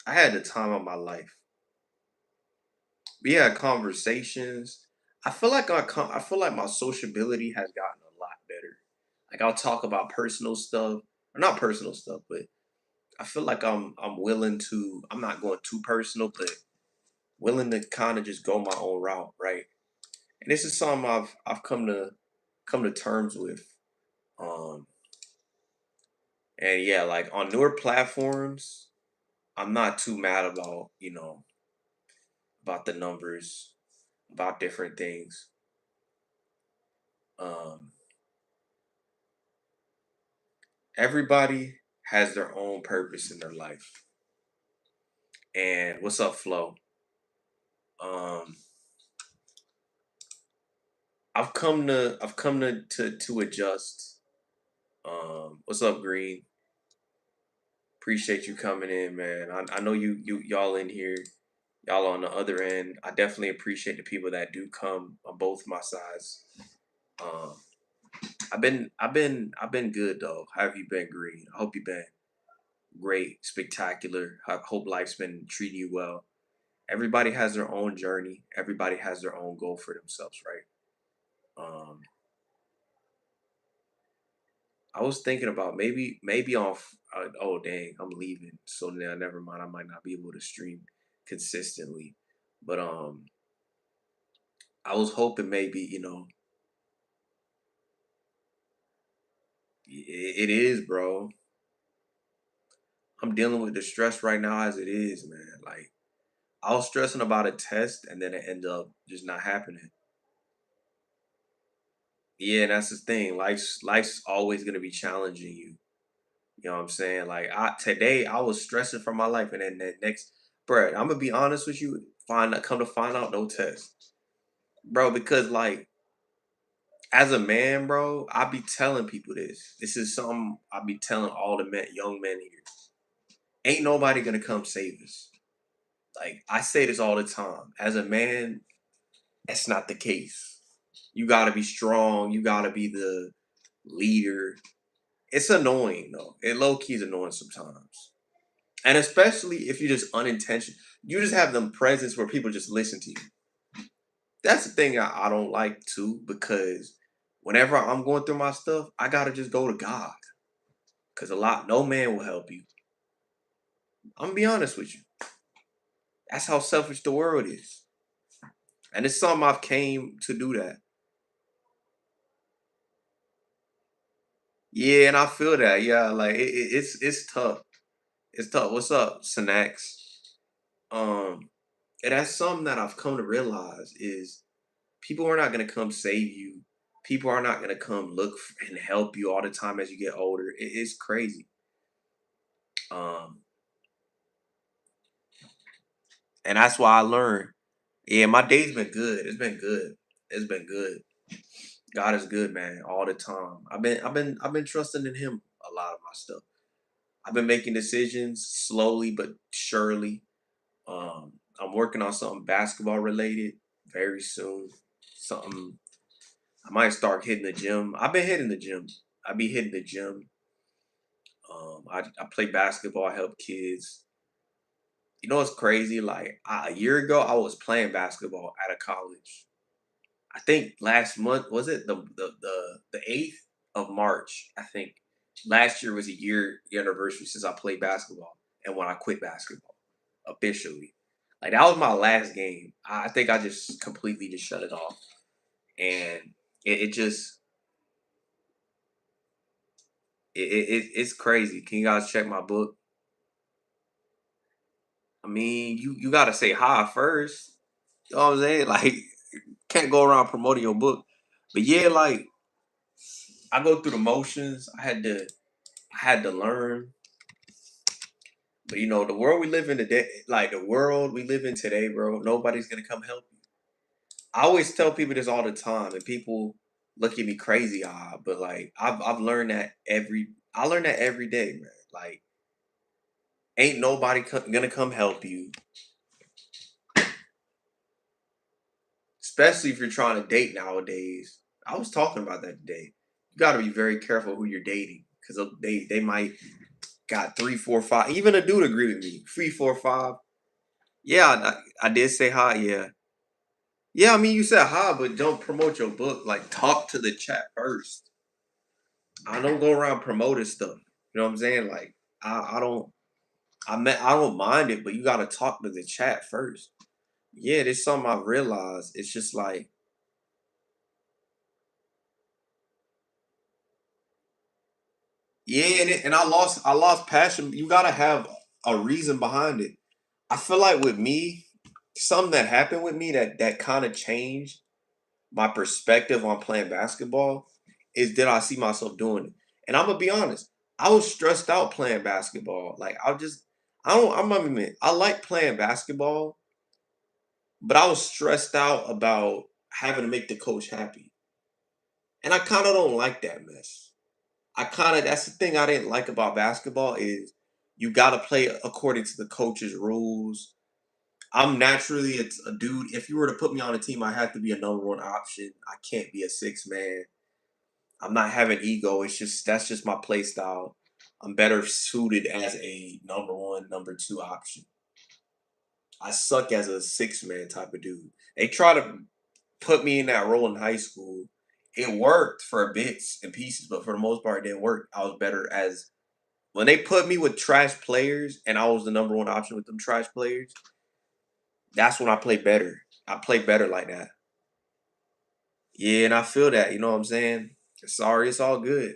I had the time of my life. We had conversations. I feel like my sociability has gotten a lot better. Like I'll talk about personal stuff, or not personal stuff, but I feel like I'm willing to. I'm not going too personal, but willing to kind of just go my own route, right? And this is something I've come to terms with. Um, and yeah, like on newer platforms, I'm not too mad about about the numbers, about different things. Um, Everybody has their own purpose in their life. And what's up, Flo? Um, I've come to adjust. What's up, Green? Appreciate you coming in, man. I know y'all in here, y'all on the other end. I definitely appreciate the people that do come on both my sides. Um, I've been good though. How have you been, Green? I hope you've been great, spectacular. I hope life's been treating you well. Everybody has their own journey. Everybody has their own goal for themselves, right? Um, I was thinking about maybe off. Oh dang, I'm leaving. So now, never mind. I might not be able to stream consistently, but I was hoping maybe it is, bro. I'm dealing with the stress right now as it is, man. Like I was stressing about a test, and then it ended up just not happening. Yeah, and that's the thing. Life's always gonna be challenging you. You know what I'm saying? Like today I was stressing for my life, and then that next, bro, I'm gonna be honest with you. Come to find out, no test, bro. Because like as a man, bro, I be telling people this. This is something I be telling all the young men here. Ain't nobody gonna come save us. Like I say this all the time. As a man, that's not the case. You gotta be strong. You gotta be the leader. It's annoying though. It low key is annoying sometimes. And especially if you just unintentional, you just have them presence where people just listen to you. That's the thing I don't like too, because whenever I'm going through my stuff, I gotta just go to God. Cause no man will help you. I'm gonna be honest with you. That's how selfish the world is. And it's something I've came to do that. Yeah, and I feel that. Yeah, like it's tough. It's tough. What's up, Snacks? Um, and that's something that I've come to realize is people are not going to come save you. People are not going to come and help you all the time as you get older. It's crazy. Um, and that's why I learned. Yeah, my day's been good. It's been good. It's been good. God is good, man, all the time. I've been trusting in Him a lot of my stuff. I've been making decisions slowly but surely. I'm working on something basketball related very soon. Something I might start hitting the gym. I've been hitting the gym. I be hitting the gym. I play basketball. I help kids. You know what's crazy? Like a year ago, I was playing basketball at a college. I think last month was it the 8th of March. I think last year was a year anniversary since I played basketball and when I quit basketball officially. Like that was my last game. I think I just completely just shut it off, and it just it's crazy. Can you guys check my book? I mean, you gotta say hi first. You know what I'm saying? Like, can't go around promoting your book. But yeah, like I go through the motions. I had to learn. But the world we live in today, like the world we live in today, bro, nobody's gonna come help you. I always tell people this all the time, and people look at me crazy, but like I've learned that I learn that every day, man. Like, ain't nobody gonna come help you, especially if you're trying to date nowadays. I was talking about that today. You got to be very careful who you're dating because they might. got 3, 4, 5. Even a dude agree with me. 3, 4, 5. Yeah, I did say hi. Yeah. Yeah, I mean, you said hi, but don't promote your book. Like, talk to the chat first. I don't go around promoting stuff. You know what I'm saying? Like, I don't. I don't mind it, but you gotta talk to the chat first. Yeah, there's something I realized. It's just like, yeah, and I lost passion. You gotta have a reason behind it. I feel like with me, something that happened with me that kind of changed my perspective on playing basketball is did I see myself doing it? And I'm gonna be honest, I was stressed out playing basketball. Like I don't I'm not admit I like playing basketball, but I was stressed out about having to make the coach happy. And I kind of don't like that mess. I kind of that's the thing I didn't like about basketball is you got to play according to the coach's rules. I'm naturally a dude. If you were to put me on a team, I have to be a number one option. I can't be a six man. I'm not having ego. It's just that's just my play style. I'm better suited as a number one, number two option. I suck as a six man type of dude. They try to put me in that role in high school. It worked for bits and pieces, but for the most part, it didn't work. I was better as when they put me with trash players, and I was the number one option with them trash players. That's when I played better. I play better like that. Yeah, and I feel that. You know what I'm saying? Sorry, it's all good.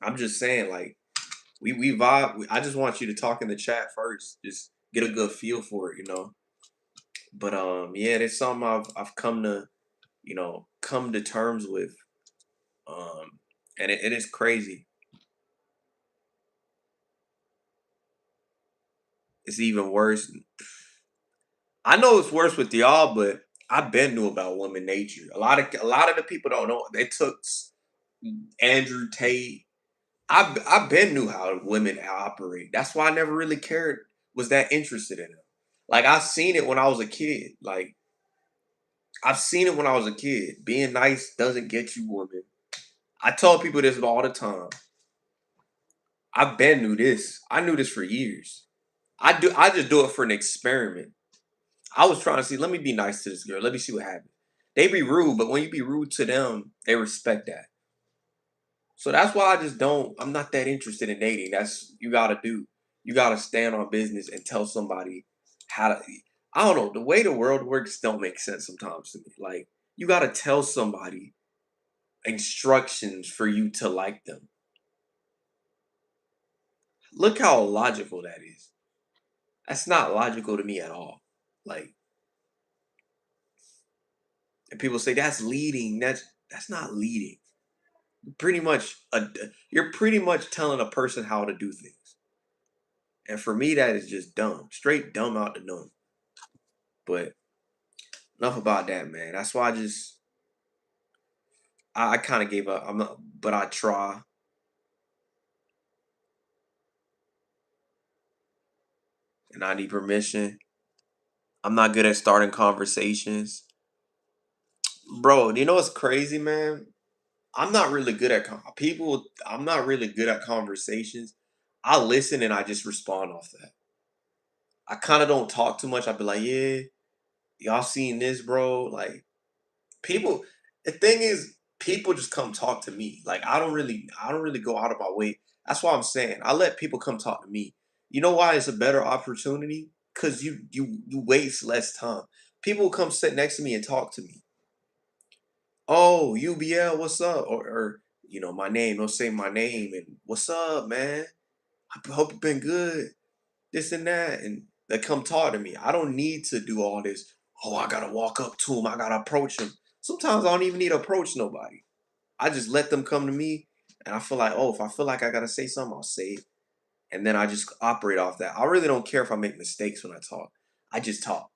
I'm just saying, like we vibe. I just want you to talk in the chat first. Just get a good feel for it. But yeah, there's something I've come to come to terms with. Um, and it is crazy. It's even worse. I know it's worse with y'all, but I've been knew about woman nature. A lot of the people don't know. They took Andrew Tate. I've been knew how women operate. That's why I never really cared. Was that interested in them? Like I seen it when I was a kid. Like I've seen it when I was a kid. Being nice doesn't get you women. I tell people this all the time. I've been knew this. I knew this for years. I just do it for an experiment. I was trying to see, let me be nice to this girl. Let me see what happens. They be rude, but when you be rude to them, they respect that. So that's why I just don't, I'm not that interested in dating. That's you gotta do. You gotta stand on business and tell somebody how to I don't know, the way the world works don't make sense sometimes to me. Like you gotta tell somebody instructions for you to like them. Look how logical that is. That's not logical to me at all. Like, and people say that's leading. That's not leading. Pretty much, you're pretty much telling a person how to do things. And for me, that is just dumb, straight dumb out the dumb. But enough about that, man. That's why I kind of gave up. I'm not, but I try, and I need permission. I'm not good at starting conversations, bro. You know what's crazy, man? I'm not really good at people. I'm not really good at conversations. I listen and I just respond off that. I kind of don't talk too much. I'd be like, yeah, y'all seen this, bro? Like people. The thing is, people just come talk to me. Like I don't really go out of my way. That's why I'm saying I let people come talk to me. You know why it's a better opportunity? Cause you waste less time. People come sit next to me and talk to me. Oh, UBL, what's up? Or my name. They'll say my name and what's up, man? I hope you've been good. This and that, and they come talk to me. I don't need to do all this. Oh, I gotta walk up to them. I gotta approach them. Sometimes I don't even need to approach nobody. I just let them come to me, and I feel like, oh, if I feel like I gotta say something, I'll say it, and then I just operate off that. I really don't care if I make mistakes when I talk. I just talk.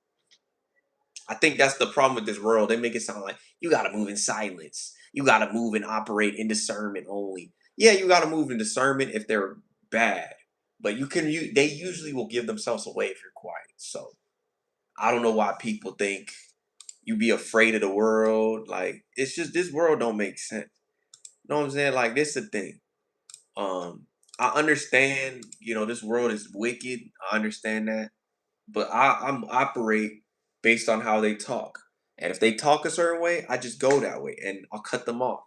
I think that's the problem with this world. They make it sound like you gotta move in silence. You gotta move and operate in discernment only. Yeah, you gotta move in discernment if they're bad, but they usually will give themselves away if you're quiet. So I don't know why people think you be afraid of the world. Like it's just this world don't make sense. You know what I'm saying? Like this is the thing. Um, I understand, this world is wicked. I understand that. But I'm operate based on how they talk. And if they talk a certain way, I just go that way and I'll cut them off.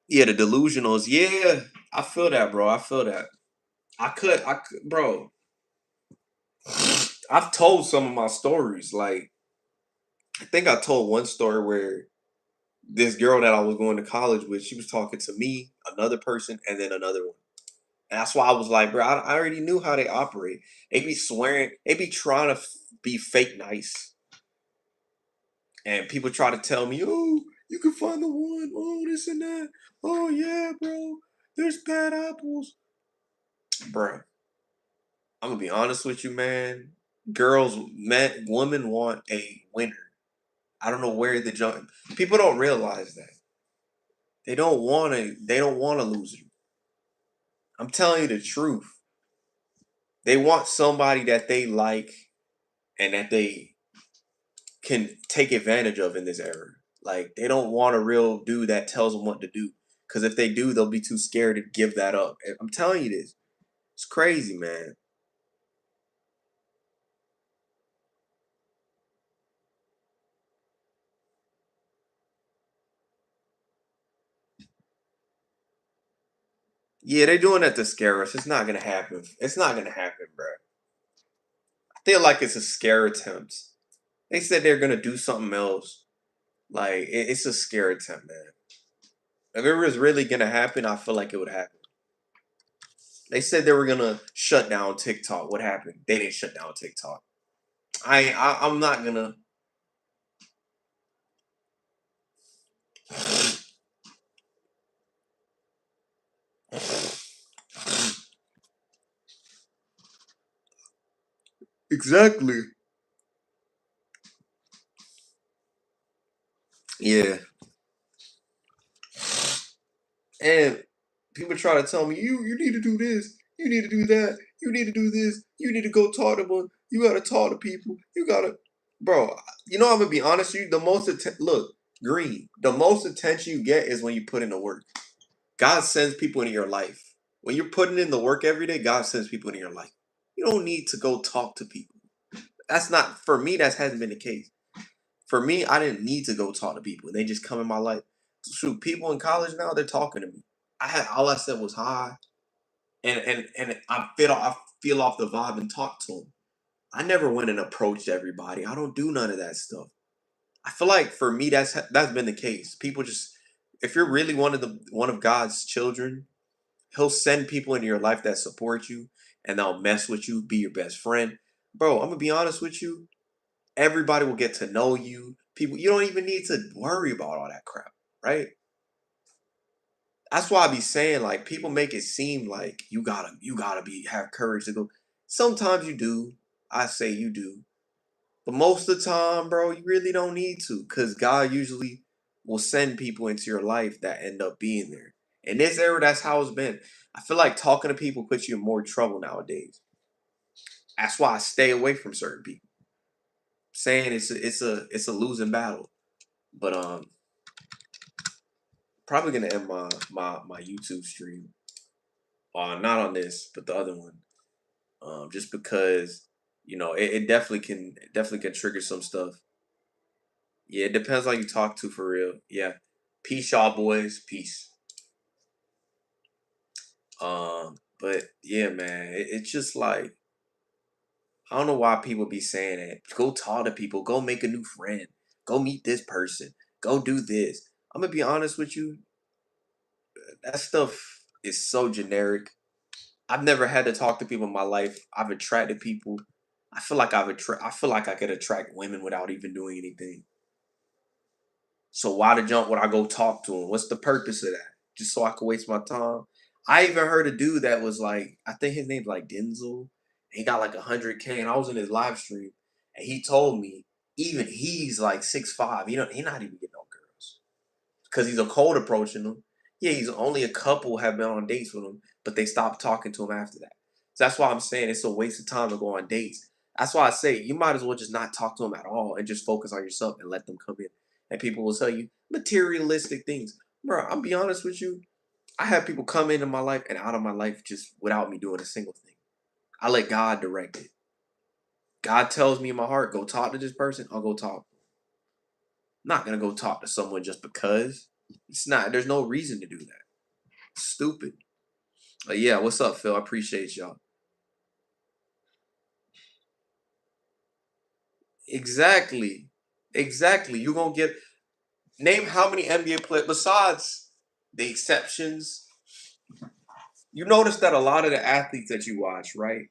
Yeah, the delusionals. Yeah, I feel that, bro. I feel that. Bro. I've told some of my stories. Like, I think I told one story where this girl that I was going to college with, she was talking to me, another person, and then another one. And that's why I was like, bro, I already knew how they operate. They be swearing, they be trying to be fake nice. And people try to tell me, oh, you can find the one, oh, this and that. Oh, yeah, bro, there's bad apples. Bro, I'm gonna be honest with you, man. Women want a winner. I don't know where the jump. People don't realize that. They don't want to lose you. I'm telling you the truth. They want somebody that they like and that they can take advantage of in this era. Like they don't want a real dude that tells them what to do. Because if they do, they'll be too scared to give that up. And I'm telling you this. It's crazy, man. Yeah, they're doing that to scare us. It's not gonna happen. It's not gonna happen, bro. I feel like it's a scare attempt. They said they're gonna do something else. Like it's a scare attempt, man. If it was really gonna happen, I feel like it would happen. They said they were gonna shut down TikTok. What happened? They didn't shut down TikTok. I'm not gonna. Exactly. Yeah. And people try to tell me, you need to do this, you need to do that, you need to do this, you need to go talk to them, you gotta talk to people, you gotta bro, I'm gonna be honest with you, look, Green, the most attention you get is when you put in the work. God sends people into your life. When you're putting in the work every day, God sends people into your life. You don't need to go talk to people. That's not for me, that hasn't been the case. For me, I didn't need to go talk to people. They just come in my life. Shoot, people in college now, they're talking to me. All I said was hi, and I feel off the vibe and talk to them. I never went and approached everybody. I don't do none of that stuff. I feel like for me, that's been the case. People just, if you're really one of God's children, He'll send people into your life that support you, and they'll mess with you, be your best friend. Bro, I'm gonna be honest with you. Everybody will get to know you. People, you don't even need to worry about all that crap, right? That's why I be saying like people make it seem like you gotta be have courage to go. Sometimes you do. I say you do. But most of the time, bro, you really don't need to. Cause God usually will send people into your life that end up being there. In this era, that's how it's been. I feel like talking to people puts you in more trouble nowadays. That's why I stay away from certain people. Saying it's a losing battle. But probably gonna end my YouTube stream. Not on this, but the other one. Just because it definitely can trigger some stuff. Yeah, it depends on you talk to for real. Yeah, peace, y'all boys. Peace. But yeah, man, it's just like I don't know why people be saying that. Go talk to people. Go make a new friend. Go meet this person. Go do this. I'm gonna be honest with you. That stuff is so generic. I've never had to talk to people in my life. I've attracted people. I feel like I could attract women without even doing anything. So why the jump would I go talk to him? What's the purpose of that? Just so I could waste my time? I even heard a dude that was like, I think his name's like Denzel. He got like 100K, and I was in his live stream, and he told me even he's like 6'5". He not even getting no girls because he's a cold approaching them. Yeah, he's only a couple have been on dates with him, but they stopped talking to him after that. So that's why I'm saying it's a waste of time to go on dates. That's why I say you might as well just not talk to them at all and just focus on yourself and let them come in. And people will tell you materialistic things. Bro, I'll be honest with you. I have people come into my life and out of my life just without me doing a single thing. I let God direct it. God tells me in my heart, go talk to this person, I'll go talk. I'm not gonna go talk to someone just because. It's not, there's no reason to do that. Stupid. But yeah, what's up, Phil? I appreciate y'all. Exactly. Exactly. You're gonna get name how many NBA players besides the exceptions. You notice that a lot of the athletes that you watch, right?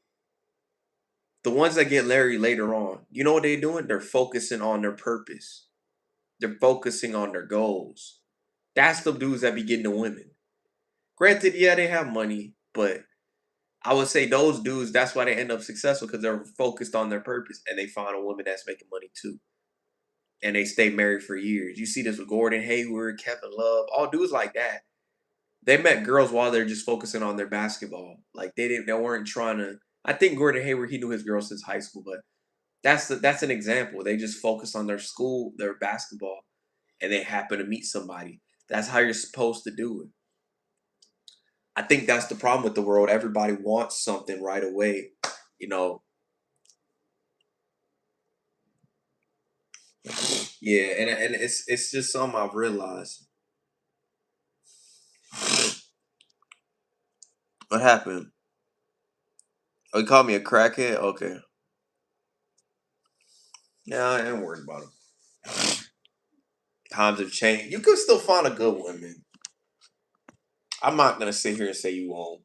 The ones that get Larry later on, you know what they're doing? They're focusing on their purpose. They're focusing on their goals. That's the dudes that be getting the women. Granted, yeah, they have money, but I would say those dudes, that's why they end up successful because they're focused on their purpose and they find a woman that's making money too. And they stay married for years. You see this with Gordon Hayward, Kevin Love, all dudes like that. They met girls while they're just focusing on their basketball. Like they weren't trying to. I think Gordon Hayward, he knew his girl since high school, but that's an example. They just focus on their school, their basketball, and they happen to meet somebody. That's how you're supposed to do it. I think that's the problem with the world. Everybody wants something right away. You know, yeah, and it's just something I've realized. What happened? Oh, he called me a crackhead. Okay, yeah, I ain't worried about him. Times have changed. You could still find a good one, man. I'm not gonna sit here and say you won't.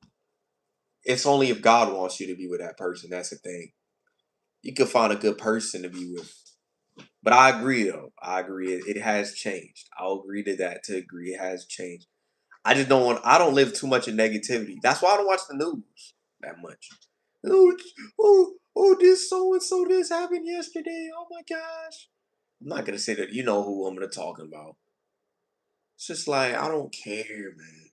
It's only if God wants you to be with that person. That's the thing. You can find a good person to be with. But I agree, though. I agree. It has changed. I'll agree to that. To agree, it has changed. I just don't want. I don't live too much in negativity. That's why I don't watch the news that much. Oh, this so and so this happened yesterday. Oh my gosh. I'm not gonna say that. You know who I'm gonna talking about. It's just like I don't care, man.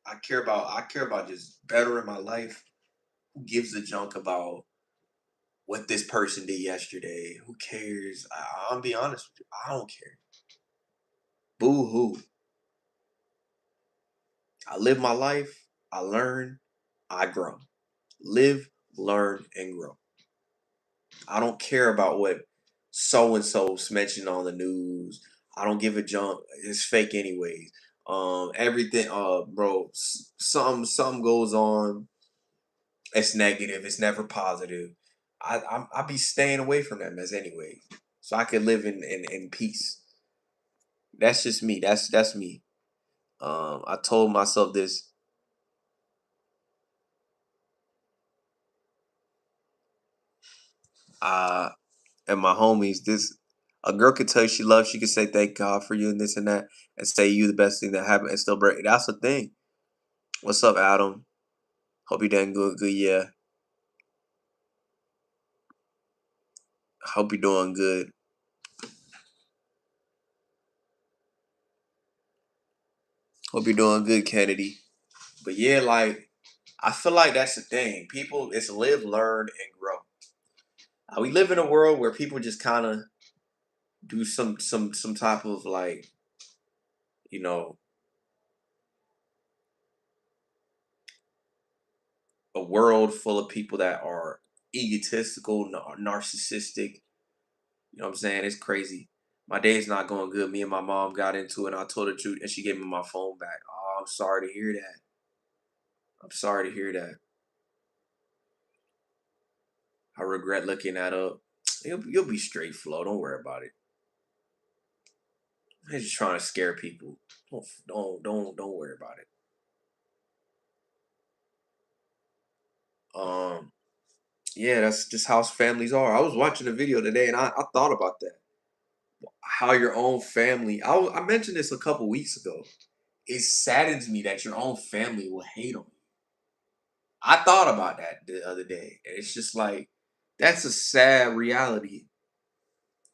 I care about just bettering my life. Who gives a junk about what this person did yesterday? Who cares? I'll be honest with you. I don't care. Boo hoo. I live my life. I learn. I grow. Live, learn, and grow. I don't care about what so and so's mentioned on the news. I don't give a junk. It's fake anyways. Everything. Bro. Something goes on. It's negative. It's never positive. I be staying away from that mess anyway, so I could live in peace. That's just me. That's me. I told myself this. Uh, and my homies, this a girl could tell you she loves. She could say thank God for you and this and that, and say you the best thing that happened, and still break. That's the thing. What's up, Adam? Hope you doing good. Good, yeah. Hope you're doing good. Hope you're doing good, Kennedy. But yeah, like I feel like that's the thing. People, it's live, learn, and grow. We live in a world where people just kind of do some type of like you know a world full of people that are egotistical, narcissistic. You know what I'm saying? It's crazy. My day's not going good. Me and my mom got into it, and I told her the truth, and she gave me my phone back. Oh, I'm sorry to hear that. I'm sorry to hear that. I regret looking that up. You'll be straight, Flo. Don't worry about it. I'm just trying to scare people. Don't worry about it. Um, yeah, that's just how families are. I was watching a video today, and I thought about that. How your own family. I mentioned this a couple weeks ago. It saddens me that your own family will hate on you. I thought about that the other day, and it's just like that's a sad reality.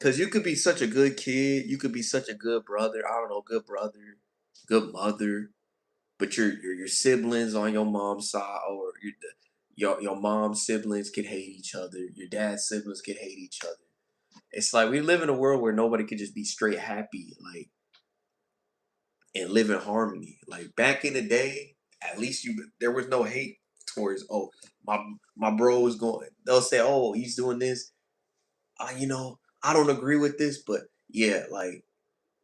Cause you could be such a good kid, you could be such a good brother. I don't know, good brother, good mother, but your siblings on your mom's side, or your mom's siblings could hate each other. Your dad's siblings could hate each other. It's like we live in a world where nobody could just be straight happy, like, and live in harmony. Like back in the day, at least there was no hate towards, oh, my my bro is going. They'll say, oh, he's doing this. I don't agree with this, but yeah, like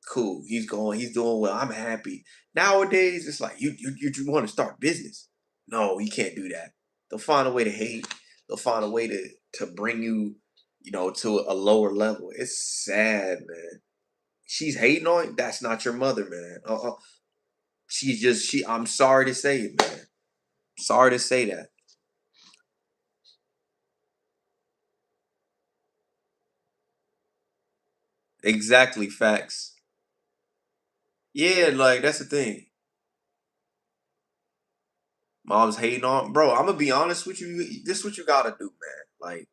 cool. He's doing well. I'm happy. Nowadays, it's like you want to start business. No, you can't do that. They'll find a way to hate. They'll find a way to bring you, to a lower level. It's sad, man. She's hating on you. That's not your mother, man. I'm sorry to say it, man. Sorry to say that. Exactly, facts. Yeah, like that's the thing. Mom's hating on, bro. I'm gonna be honest with you. This is what you gotta do, man. Like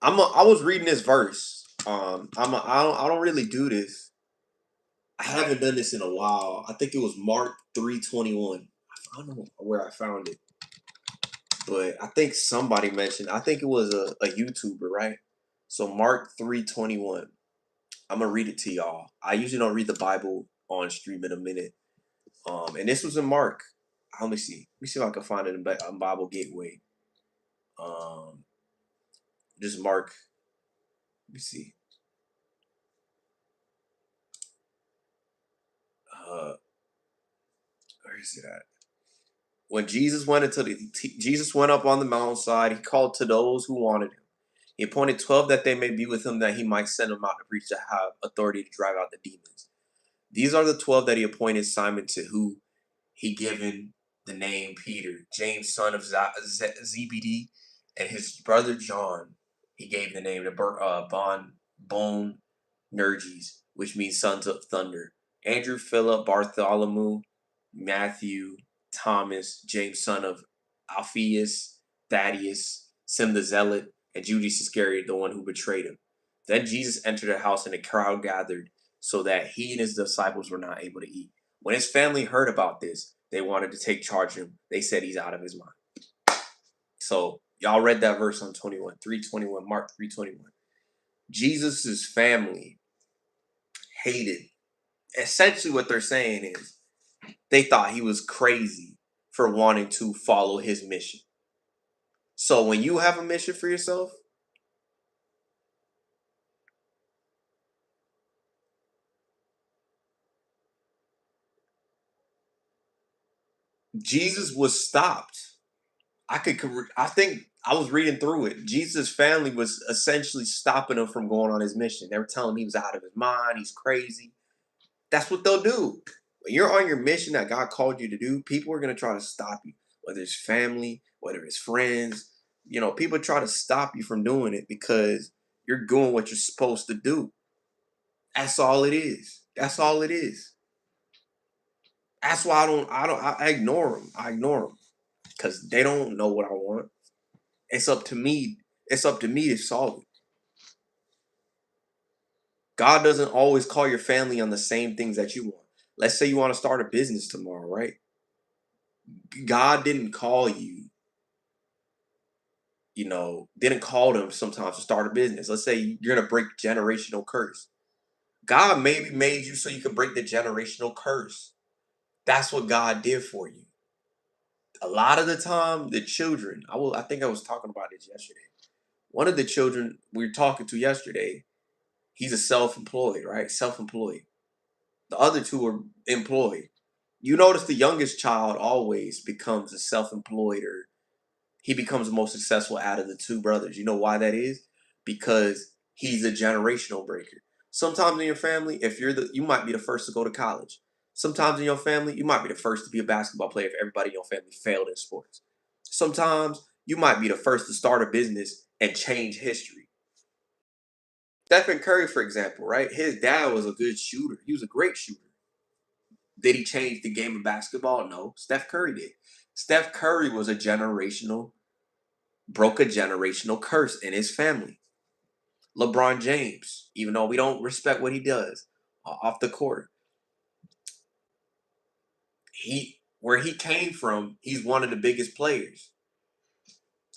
I was reading this verse. I don't really do this. I haven't done this in a while. I think it was Mark 3:21. I don't know where I found it, but I think somebody mentioned. I think it was a YouTuber, right? So Mark 3:21. I'm gonna read it to y'all. I usually don't read the Bible on stream in a minute. And this was in Mark. Let me see. Let me see if I can find it in Bible Gateway. Um, just Mark. Let me see. Uh, where is it at? When Jesus went up on the mountainside, he called to those who wanted him. He appointed 12 that they may be with him, that he might send them out to preach, to have authority to drive out the demons. These are the 12 that he appointed: Simon, to who he given the name Peter; James, son of Zebedee, and his brother John. He gave the name to Bone Nerges, which means sons of thunder; Andrew, Philip, Bartholomew, Matthew, Thomas, James, son of Alphaeus, Thaddeus, Sim the Zealot, and Judas Iscariot, the one who betrayed him. Then Jesus entered the house, and a crowd gathered, so that he and his disciples were not able to eat. When his family heard about this, they wanted to take charge of him. They said he's out of his mind. So y'all read that verse on 321, Mark 3:21. Jesus's family hated. Essentially, what they're saying is they thought he was crazy for wanting to follow his mission. So when you have a mission for yourself, Jesus was stopped. I think I was reading through it. Jesus' family was essentially stopping him from going on his mission. They were telling him he was out of his mind, he's crazy. That's what they'll do. When you're on your mission that God called you to do, people are gonna try to stop you. Whether it's family, whether it's friends, people try to stop you from doing it because you're doing what you're supposed to do. That's all it is. That's all it is. That's why I ignore them. I ignore them because they don't know what I want. It's up to me. It's up to me to solve it. God doesn't always call your family on the same things that you want. Let's say you want to start a business tomorrow, right? God didn't call you, didn't call them sometimes to start a business. Let's say you're going to break generational curse. God maybe made you so you could break the generational curse. That's what God did for you. A lot of the time, the children, I think I was talking about this yesterday. One of the children we were talking to yesterday, he's a self-employed, right? Self-employed. The other two are employed. You notice the youngest child always becomes a self-employed, or he becomes the most successful out of the two brothers. You know why that is? Because he's a generational breaker. Sometimes in your family, if you might be the first to go to college. Sometimes in your family, you might be the first to be a basketball player if everybody in your family failed in sports. Sometimes you might be the first to start a business and change history. Stephen Curry, for example, right? His dad was a good shooter. He was a great shooter. Did he change the game of basketball? No. Steph Curry did. Steph Curry broke a generational curse in his family. LeBron James, even though we don't respect what he does off the court, he Where he came from, he's one of the biggest players,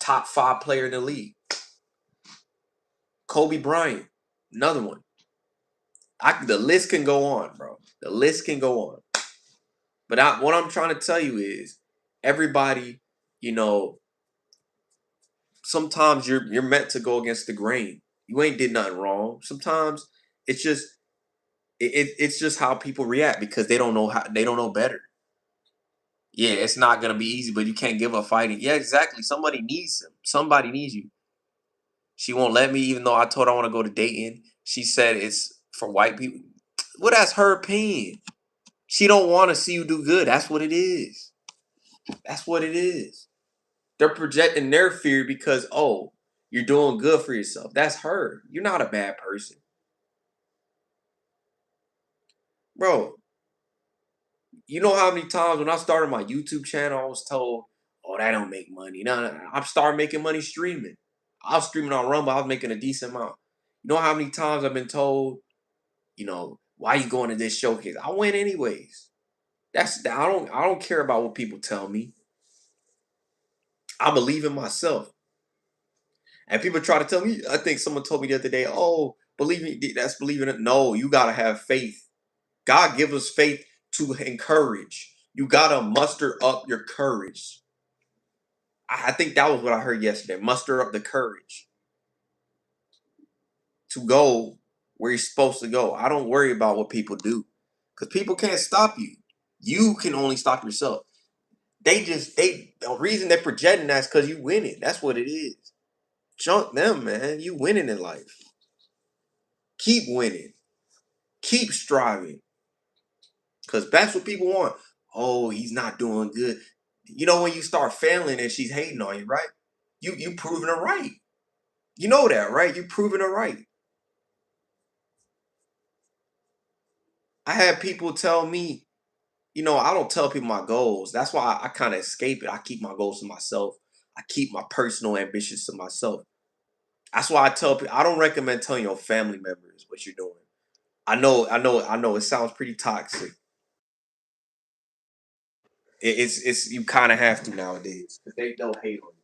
top 5 player in the league. Kobe Bryant, another one. The list can go on, bro. The list can go on. But what I'm trying to tell you is, everybody, you know, sometimes you're meant to go against the grain. You ain't did nothing wrong. Sometimes it's just it's just how people react because they don't know better. Yeah, it's not gonna be easy, but you can't give up fighting. Yeah, exactly. Somebody needs him. Somebody needs you. She won't let me, even though I told her I want to go to Dayton. She said it's for white people. Well, that's her opinion. She don't want to see you do good. That's what it is. That's what it is. They're projecting their fear because, oh, you're doing good for yourself. That's her. You're not a bad person. Bro, you know how many times when I started my YouTube channel, I was told, oh, that don't make money. No, no, no. I started making money streaming. I was streaming on Rumble. I was making a decent amount. You know how many times I've been told, why you going to this showcase? I went anyways. I don't care about what people tell me. I believe in myself. And people try to tell me, I think someone told me the other day, oh, that's believing it. No, you gotta have faith. God gives us faith to encourage. You gotta muster up your courage. I think that was what I heard yesterday. Muster up the courage to go where you're supposed to go. I don't worry about what people do. Because people can't stop you. You can only stop yourself. The reason they're projecting that's because you winning. That's what it is. Junk them, man. You winning in life. Keep winning. Keep striving. Because that's what people want. Oh, he's not doing good. You know when you start failing and she's hating on you, right? You proving her right. You know that, right? You proving her right. I had people tell me, I don't tell people my goals. That's why I kind of escape it. I keep my goals to myself. I keep my personal ambitions to myself. That's why I tell people I don't recommend telling your family members what you're doing. I know. It sounds pretty toxic. It's you kind of have to nowadays because they'll hate on you.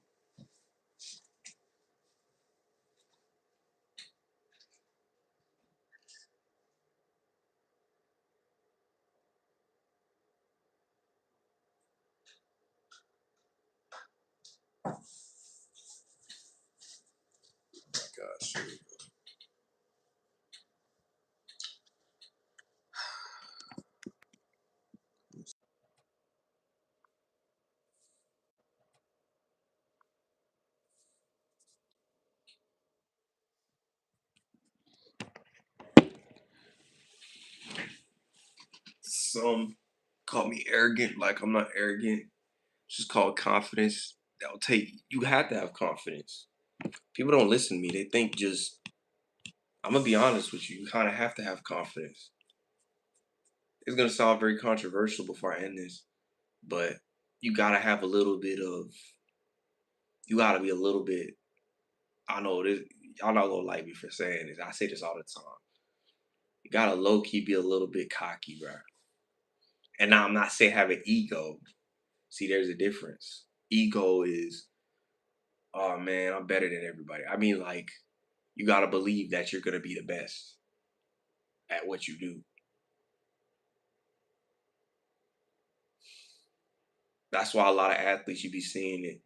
Gosh, some call me arrogant. Like I'm not arrogant. It's just called confidence. That'll take you have to have confidence. People don't listen to me. They think just I'm gonna be honest with you. You kind of have to have confidence. It's gonna sound very controversial before I end this, but you gotta have a little bit of. You gotta be a little bit. I know this. Y'all not gonna like me for saying this. I say this all the time. You gotta low key be a little bit cocky, bro. And now I'm not saying have an ego. See, there's a difference. Ego is, oh man, I'm better than everybody. I mean, like, you gotta believe that you're gonna be the best at what you do. That's why a lot of athletes you be seeing it,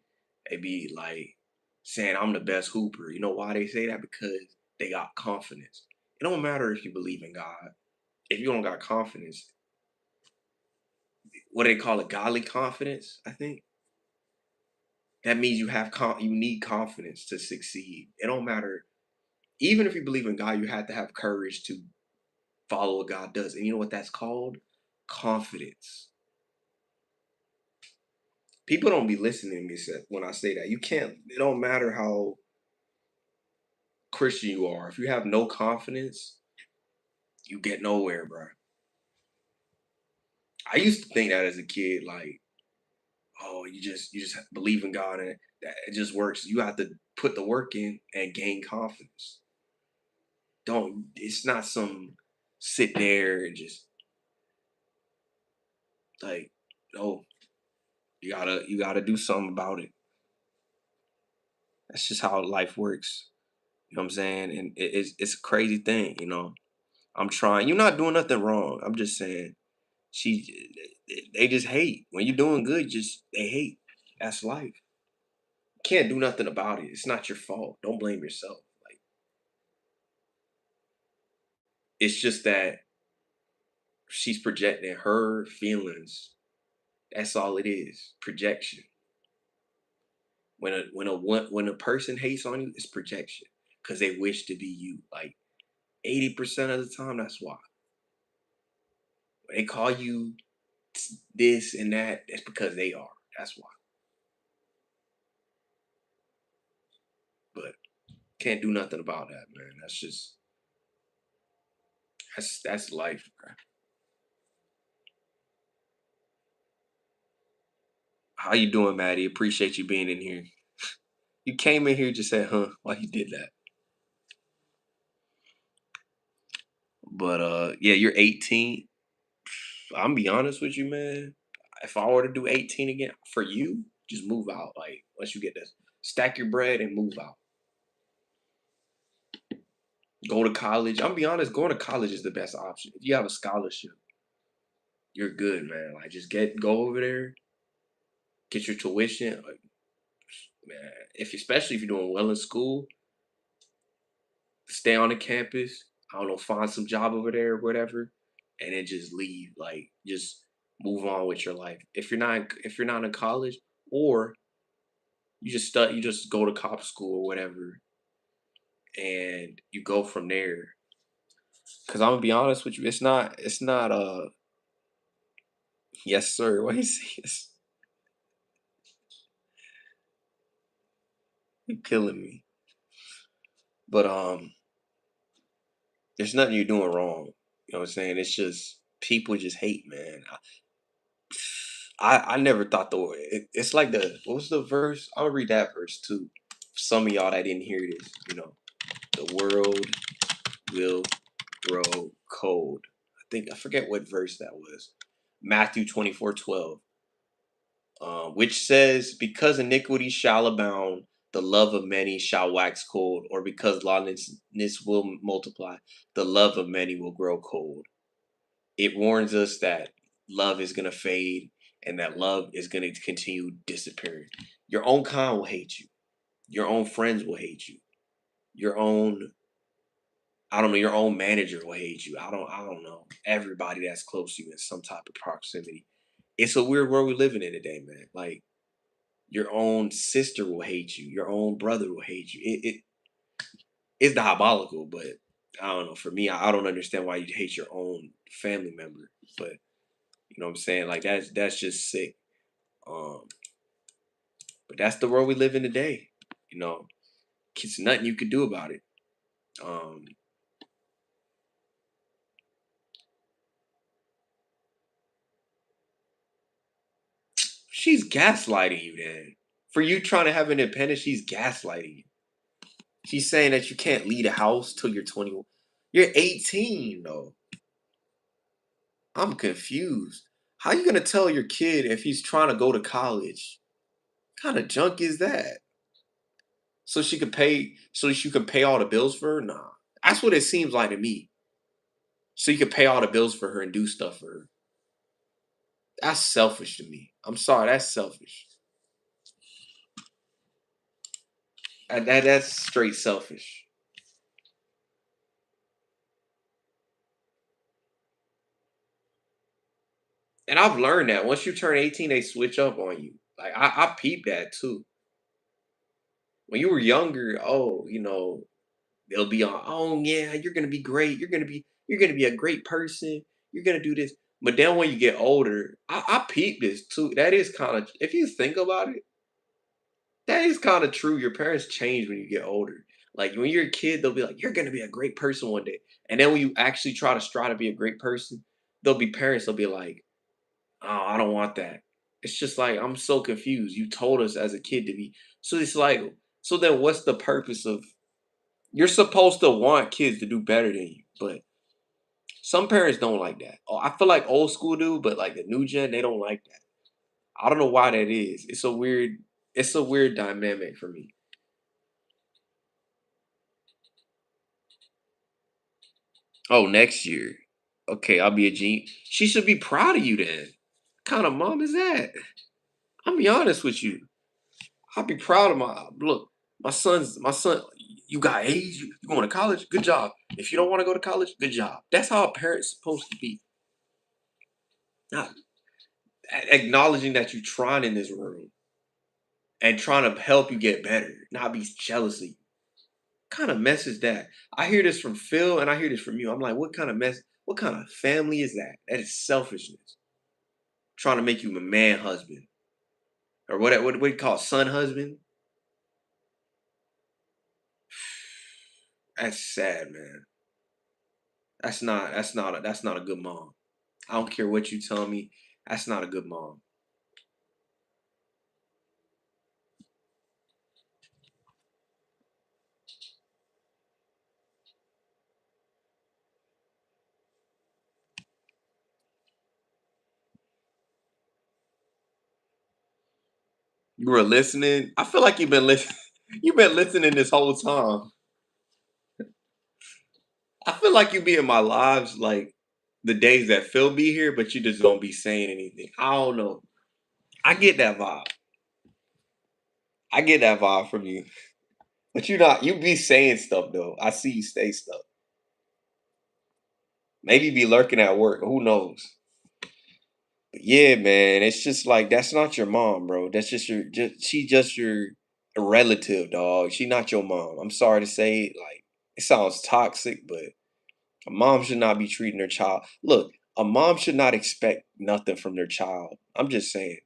they be like saying, I'm the best hooper. You know why they say that? Because they got confidence. It don't matter if you believe in God. If you don't got confidence, what do they call it? Godly confidence, I think. That means you need confidence to succeed. It don't matter. Even if you believe in God, you have to have courage to follow what God does. And you know what that's called? Confidence. People don't be listening to me when I say that. You can't, it don't matter how Christian you are. If you have no confidence, you get nowhere, bro. I used to think that as a kid, like, oh, you just believe in God and that it just works. You have to put the work in and gain confidence. Don't it's not some sit there and just like, oh. You gotta do something about it. That's just how life works. You know what I'm saying? And it's a crazy thing, you know. I'm trying. You're not doing nothing wrong. I'm just saying she they just hate. When you're doing good, just they hate. That's life. Can't do nothing about it. It's not your fault. Don't blame yourself. Like it's just that she's projecting her feelings. That's all it is. Projection. When a person hates on you, it's projection. Because they wish to be you. Like 80% of the time, that's why. When they call you this and that, that's because they are. That's why. But can't do nothing about that, man. That's life, bro. How you doing, Maddie? Appreciate you being in here. You came in here just said, huh, why you did that. But yeah, you're 18. I'm be honest with you, man. If I were to do 18 again for you, just move out. Like once you get this, stack your bread and move out. Go to college. I'm be honest, going to college is the best option. If you have a scholarship, you're good, man. Like just go over there, get your tuition. Like, man, if especially if you're doing well in school, stay on the campus. I don't know, find some job over there or whatever, and then just leave. Like just move on with your life. If you're not in college, or you just go to cop school or whatever, and you go from there. Cause I'm gonna be honest with you, it's not yes sir. Why you say yes? You killing me. But there's nothing you're doing wrong. You know what I'm saying? It's just people just hate, man. I never thought it's like what was the verse? I'll read that verse too. Some of y'all that didn't hear this, the world will grow cold. I forget what verse that was. Matthew 24:12. Which says, because iniquity shall abound, the love of many shall wax cold, or because lawlessness will multiply, the love of many will grow cold. It warns us that love is going to fade and that love is going to continue disappearing. Your own kind will hate you. Your own friends will hate you. Your own, I don't know, your own manager will hate you. I don't know. Everybody that's close to you in some type of proximity. It's a weird world we're living in today, man. Like your own sister will hate you. Your own brother will hate you. It's diabolical, but I don't know. For me, I don't understand why you hate your own family member. But you know what I'm saying? Like that's just sick. Um, but that's the world we live in today. You know, it's nothing you could do about it. Um, she's gaslighting you, then. For you trying to have independence, she's gaslighting you. She's saying that you can't leave a house till you're 21. You're 18, though. I'm confused. How you gonna tell your kid if he's trying to go to college? What kind of junk is that? So she could pay all the bills for her? Nah. That's what it seems like to me. So you could pay all the bills for her and do stuff for her. That's selfish to me. I'm sorry, that's selfish. That's straight selfish. And I've learned that once you turn 18, they switch up on you. Like I peeped that too. When you were younger, oh, they'll be on, oh yeah, you're gonna be great. You're gonna be a great person. You're gonna do this. But then when you get older, I peep this too. That is kind of, if you think about it, that is kind of true. Your parents change when you get older. Like when you're a kid, they'll be like, you're gonna be a great person one day. And then when you actually try to strive to be a great person, there'll be parents, they'll be like, oh, I don't want that. It's just like, I'm so confused. You told us as a kid to be. So it's like, so then what's the purpose of, you're supposed to want kids to do better than you, but some parents don't like that. Oh, I feel like old school do, but like the new gen, they don't like that. I don't know why that is. It's a weird dynamic for me. Oh, next year. Okay, I'll be a genius. She should be proud of you then. Kind of mom is that? I'll be honest with you. I'll be proud of my look. My son. You got A's. You going to college? Good job. If you don't want to go to college, good job. That's how a parent's supposed to be. Not acknowledging that you're trying in this room and trying to help you get better, not be jealousy. Kind of mess is that? I hear this from Phil and I hear this from you. I'm like, what kind of mess? What kind of family is that? That is selfishness. Trying to make you a man husband or what you call it, son husband. That's sad, man. That's not a good mom. I don't care what you tell me. That's not a good mom. You were listening. I feel like you've been listening. You've been listening this whole time. I feel like you be in my lives like the days that Phil be here, but you just don't be saying anything. I don't know. I get that vibe. I get that vibe from you. But you be saying stuff though. I see you say stuff. Maybe you be lurking at work. Who knows? But yeah, man, it's just like that's not your mom, bro. That's just your relative, dog. She not your mom. I'm sorry to say it. Like it sounds toxic, but a mom should not be treating her child. Look, a mom should not expect nothing from their child. I'm just saying.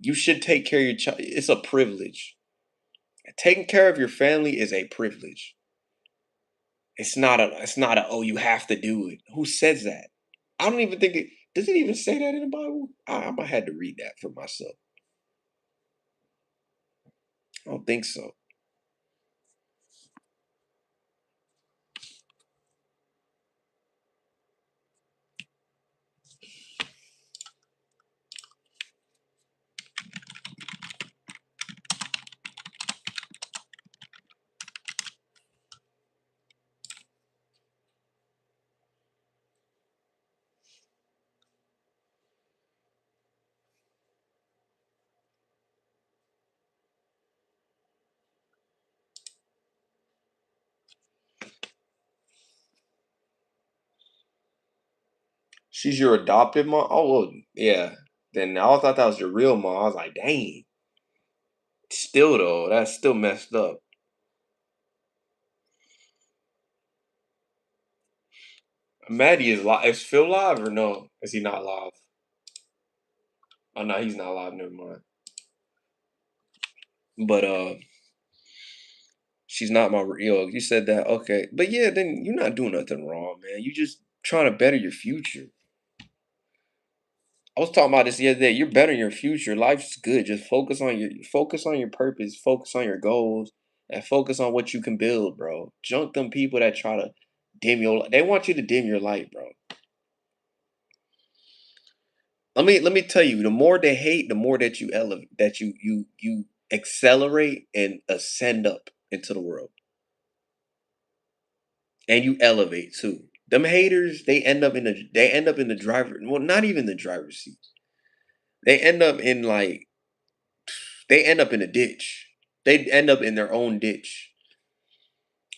You should take care of your child. It's a privilege. Taking care of your family is a privilege. It's not a oh you have to do it. Who says that? I don't even think it does it even say that in the Bible? I might have to read that for myself. I don't think so. She's your adopted mom? Oh well, yeah. Then I thought that was your real mom. I was like, dang. Still though, that's still messed up. Maddie is live. Is Phil live or no? Is he not live? Oh no, he's not live. Never mind. But she's not my real. You said that, okay. But yeah, then you're not doing nothing wrong, man. You just trying to better your future. I was talking about this the other day. You're bettering your future. Life's good. Just focus on your purpose, focus on your goals, and focus on what you can build, bro. Junk them people that try to dim your they want you to dim your light, bro. Let me tell you, the more they hate, the more that you elevate, that you accelerate and ascend up into the world. And you elevate too. Them haters, they end up in the driver, well, not even the driver's seat. They end up in like they end up in a ditch. They end up in their own ditch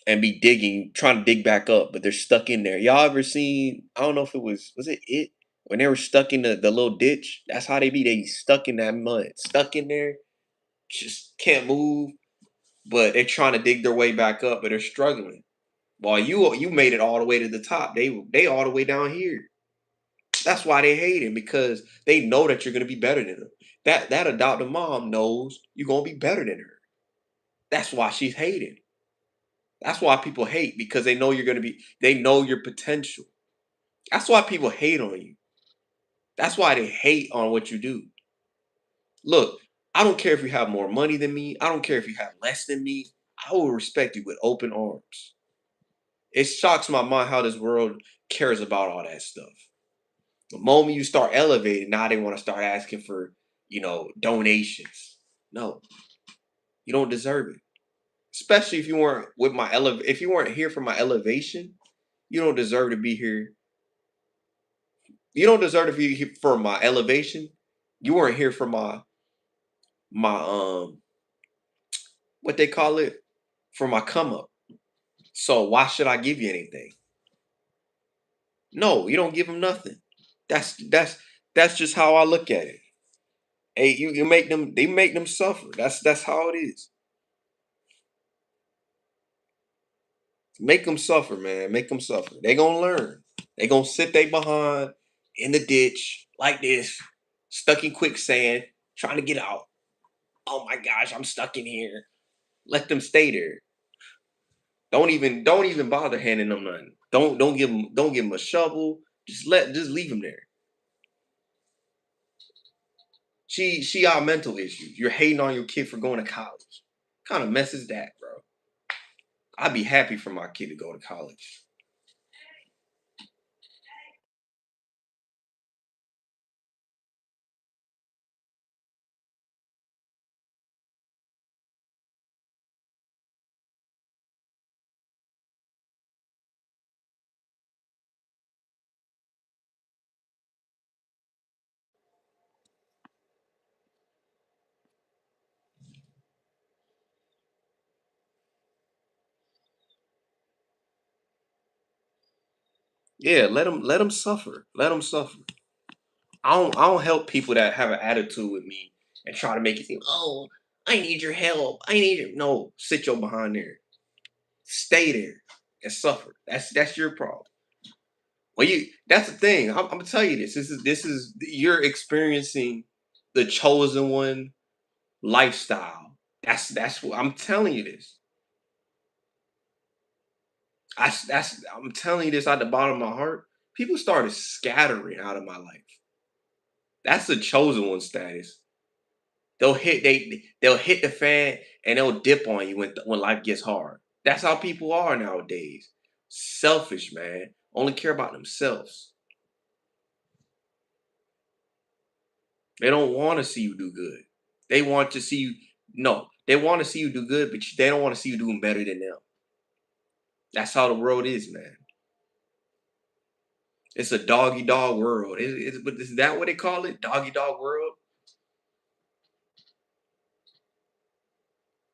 and be digging, trying to dig back up, but they're stuck in there. Y'all ever seen? I don't know if it when they were stuck in the little ditch. That's how they be. They stuck in that mud, stuck in there, just can't move. But they're trying to dig their way back up, but they're struggling. While you made it all the way to the top, they all the way down here. That's why they hate him because they know that you're gonna be better than them. That adoptive mom knows you're gonna be better than her. That's why she's hating. That's why people hate because they know you're gonna be. They know your potential. That's why people hate on you. That's why they hate on what you do. Look, I don't care if you have more money than me. I don't care if you have less than me. I will respect you with open arms. It shocks my mind how this world cares about all that stuff. The moment you start elevating, now they want to start asking for. donations. No, you don't deserve it. Especially if you weren't with my if you weren't here for my elevation, you don't deserve to be here. You don't deserve to be here for my elevation. You weren't here for my what they call it, for my come up. So why should I give you anything? No, you don't give them nothing. That's just how I look at it. Hey, you make them, they make them suffer. That's how it is. Make them suffer, man. Make them suffer. They gonna learn. They gonna sit they behind in the ditch like this, stuck in quicksand, trying to get out. Oh my gosh, I'm stuck in here. Let them stay there. Don't even bother handing them nothing. Don't give them a shovel. Just leave them there. She got mental issues. You're hating on your kid for going to college. Kind of mess is that, bro? I'd be happy for my kid to go to college. Yeah, let them suffer. Let them suffer. I don't help people that have an attitude with me and try to make it seem, oh, I need your help. I need it. No, sit your behind there. Stay there and suffer. That's your problem. Well, that's the thing. I'm gonna tell you this. This is you're experiencing the chosen one lifestyle. That's what I'm telling you this. I'm telling you this out the bottom of my heart. People started scattering out of my life. That's the chosen one status. They'll hit the fan and they'll dip on you when life gets hard. That's how people are nowadays. Selfish, man. Only care about themselves. They don't want to see you do good. They want to see you. No, they want to see you do good, but they don't want to see you doing better than them. That's how the world is, man. It's a doggy dog world. But is that what they call it? Doggy dog world?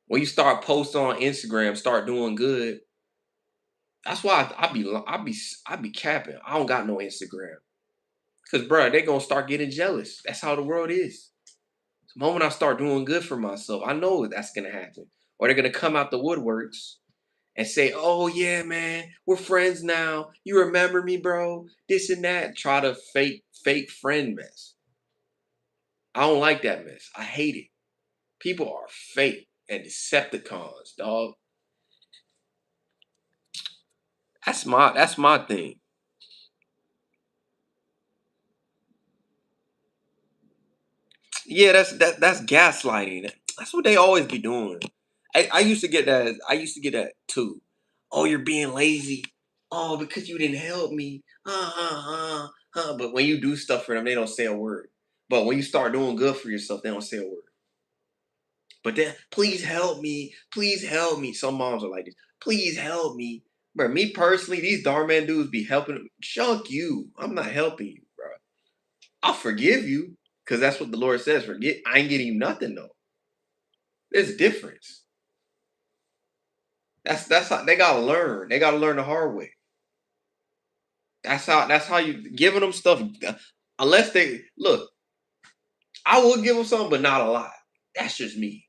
When you start posting on Instagram, start doing good. That's why I be capping. I don't got no Instagram. Cause bro, they gonna start getting jealous. That's how the world is. The moment I start doing good for myself, I know that's gonna happen. Or they're gonna come out the woodworks and say, "Oh yeah, man, we're friends now. You remember me, bro? This and that." Try to fake friend mess. I don't like that mess. I hate it. People are fake and Decepticons, dog. That's my thing. Yeah, that's gaslighting. That's what they always be doing. I used to get that. I used to get that too. Oh, you're being lazy. Oh, because you didn't help me. But when you do stuff for them, they don't say a word. But when you start doing good for yourself, they don't say a word. But then, please help me. Please help me. Some moms are like this. Please help me. Bro, me personally, these Dhar man dudes be helping them. Chunk you. I'm not helping you, bro. I'll forgive you because that's what the Lord says. Forget. I ain't getting you nothing though. There's a difference. That's how they gotta learn. They gotta learn the hard way. That's how you giving them stuff. Unless they look, I will give them something, but not a lot. That's just me.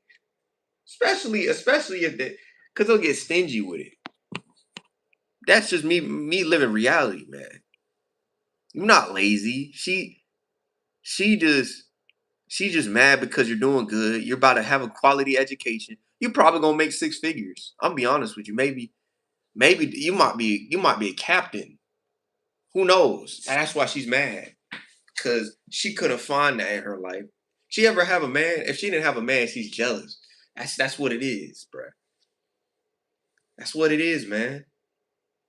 Especially if they, because they'll get stingy with it. That's just me living reality, man. You're not lazy. She just she's just mad because you're doing good. You're about to have a quality education. You're probably gonna make six figures. I'll be honest with you. Maybe you might be a captain. Who knows? And that's why she's mad. Cause she couldn't find that in her life. She ever have a man? If she didn't have a man, she's jealous. That's what it is, bruh. That's what it is, man.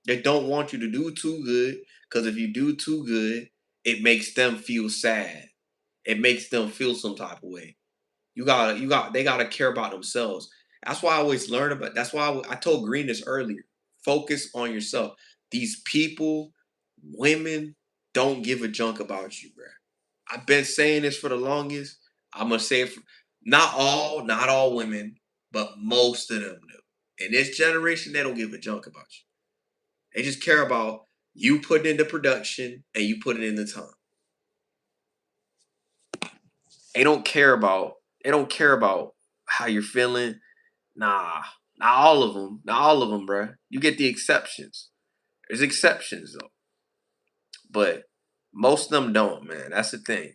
They don't want you to do too good. Cause if you do too good, it makes them feel sad. it makes them feel some type of way. They gotta care about themselves. That's why I always learn about. That's why I told Green this earlier. Focus on yourself. These people, women, don't give a junk about you, bro. I've been saying this for the longest. I'm gonna say it. Not all women, but most of them do. In this generation, they don't give a junk about you. They just care about you putting in the production and you putting in the time. They don't care about. They don't care about how you're feeling. Nah, not all of them. Not all of them, bro. You get the exceptions. There's exceptions though, but most of them don't, man. That's the thing.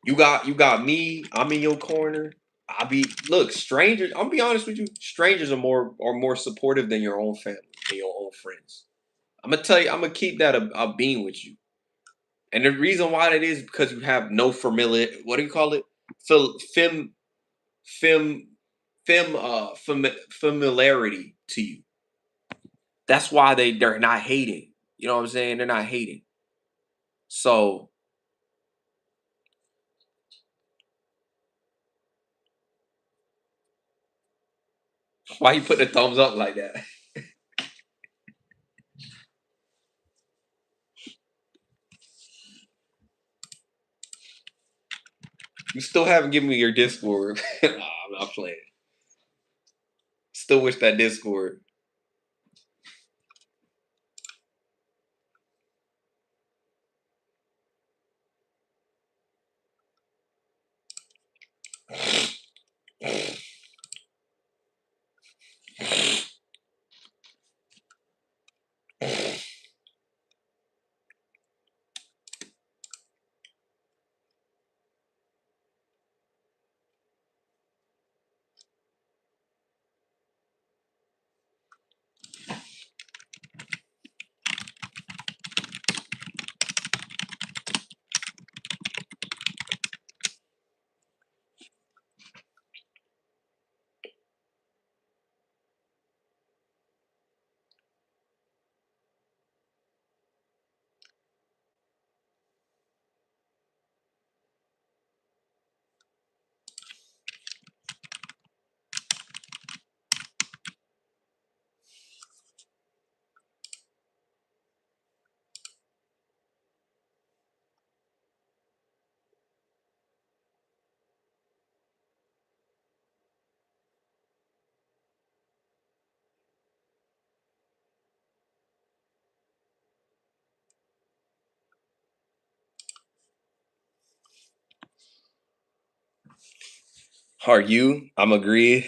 You got me. I'm in your corner. I be look strangers. I'm be honest with you. Strangers are more supportive than your own family and your own friends. I'm gonna tell you. I'm gonna keep that a being with you. And the reason why that is because you have no familiar. What do you call it? Fem fem familiarity to you. That's why they're not hating. You know what I'm saying? They're not hating. So why you put the thumbs up like that? You still haven't given me your Discord. Nah, I'm not playing. Still wish that Discord. Are you? I'm agreeing.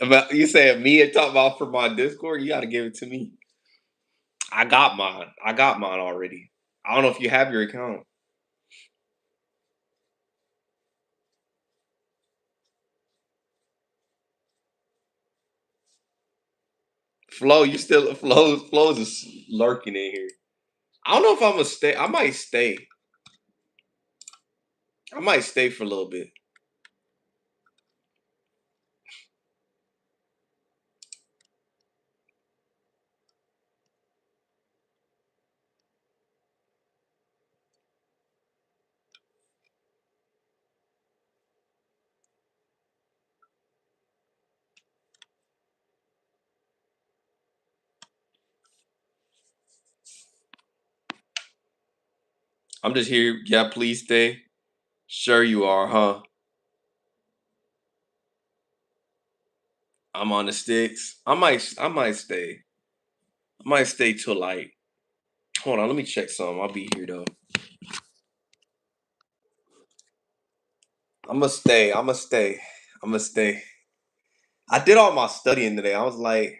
About you saying me and talk about for my Discord, you gotta give it to me. I got mine. I got mine already. I don't know if you have your account. Flows is lurking in here. I don't know if I'm gonna stay. I might stay. I might stay for a little bit. I'm just here. Yeah, please stay. Sure you are, huh? I'm on the sticks. I might stay. I might stay till like hold on, let me check some. I'll be here though. I'm gonna stay. I'm gonna stay. I'm gonna stay. I did all my studying today. I was like,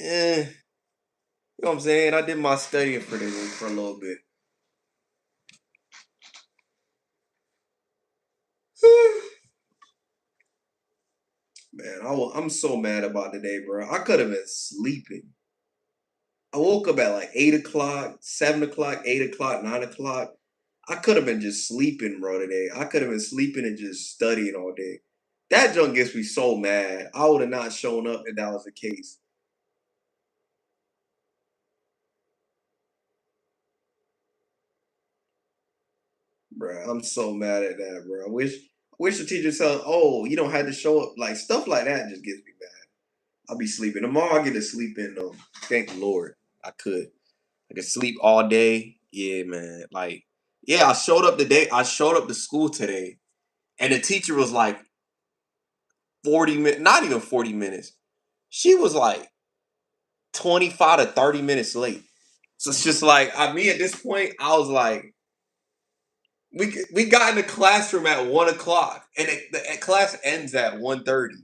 you know what I'm saying? I did my studying for the week for a little bit. Man, I'm so mad about today, bro. I could have been sleeping. I woke up at like 8 o'clock, 7 o'clock, 8 o'clock, 9 o'clock. I could have been just sleeping, bro, today. I could have been sleeping and just studying all day. That junk gets me so mad. I would have not shown up if that was the case. Bruh, I'm so mad at that, bro. I wish the teacher tell, oh, you don't have to show up. Like stuff like that just gets me mad. I'll be sleeping tomorrow. I get to sleep in though. Thank the Lord, I could. I could sleep all day. Yeah, man. Like, yeah, I showed up today. I showed up to school today, and the teacher was like 40 minutes, not even 40 minutes. She was like 25 to 30 minutes late. So it's just like, me at this point, I was like, we got in the classroom at 1 o'clock, and the class ends at 1:30,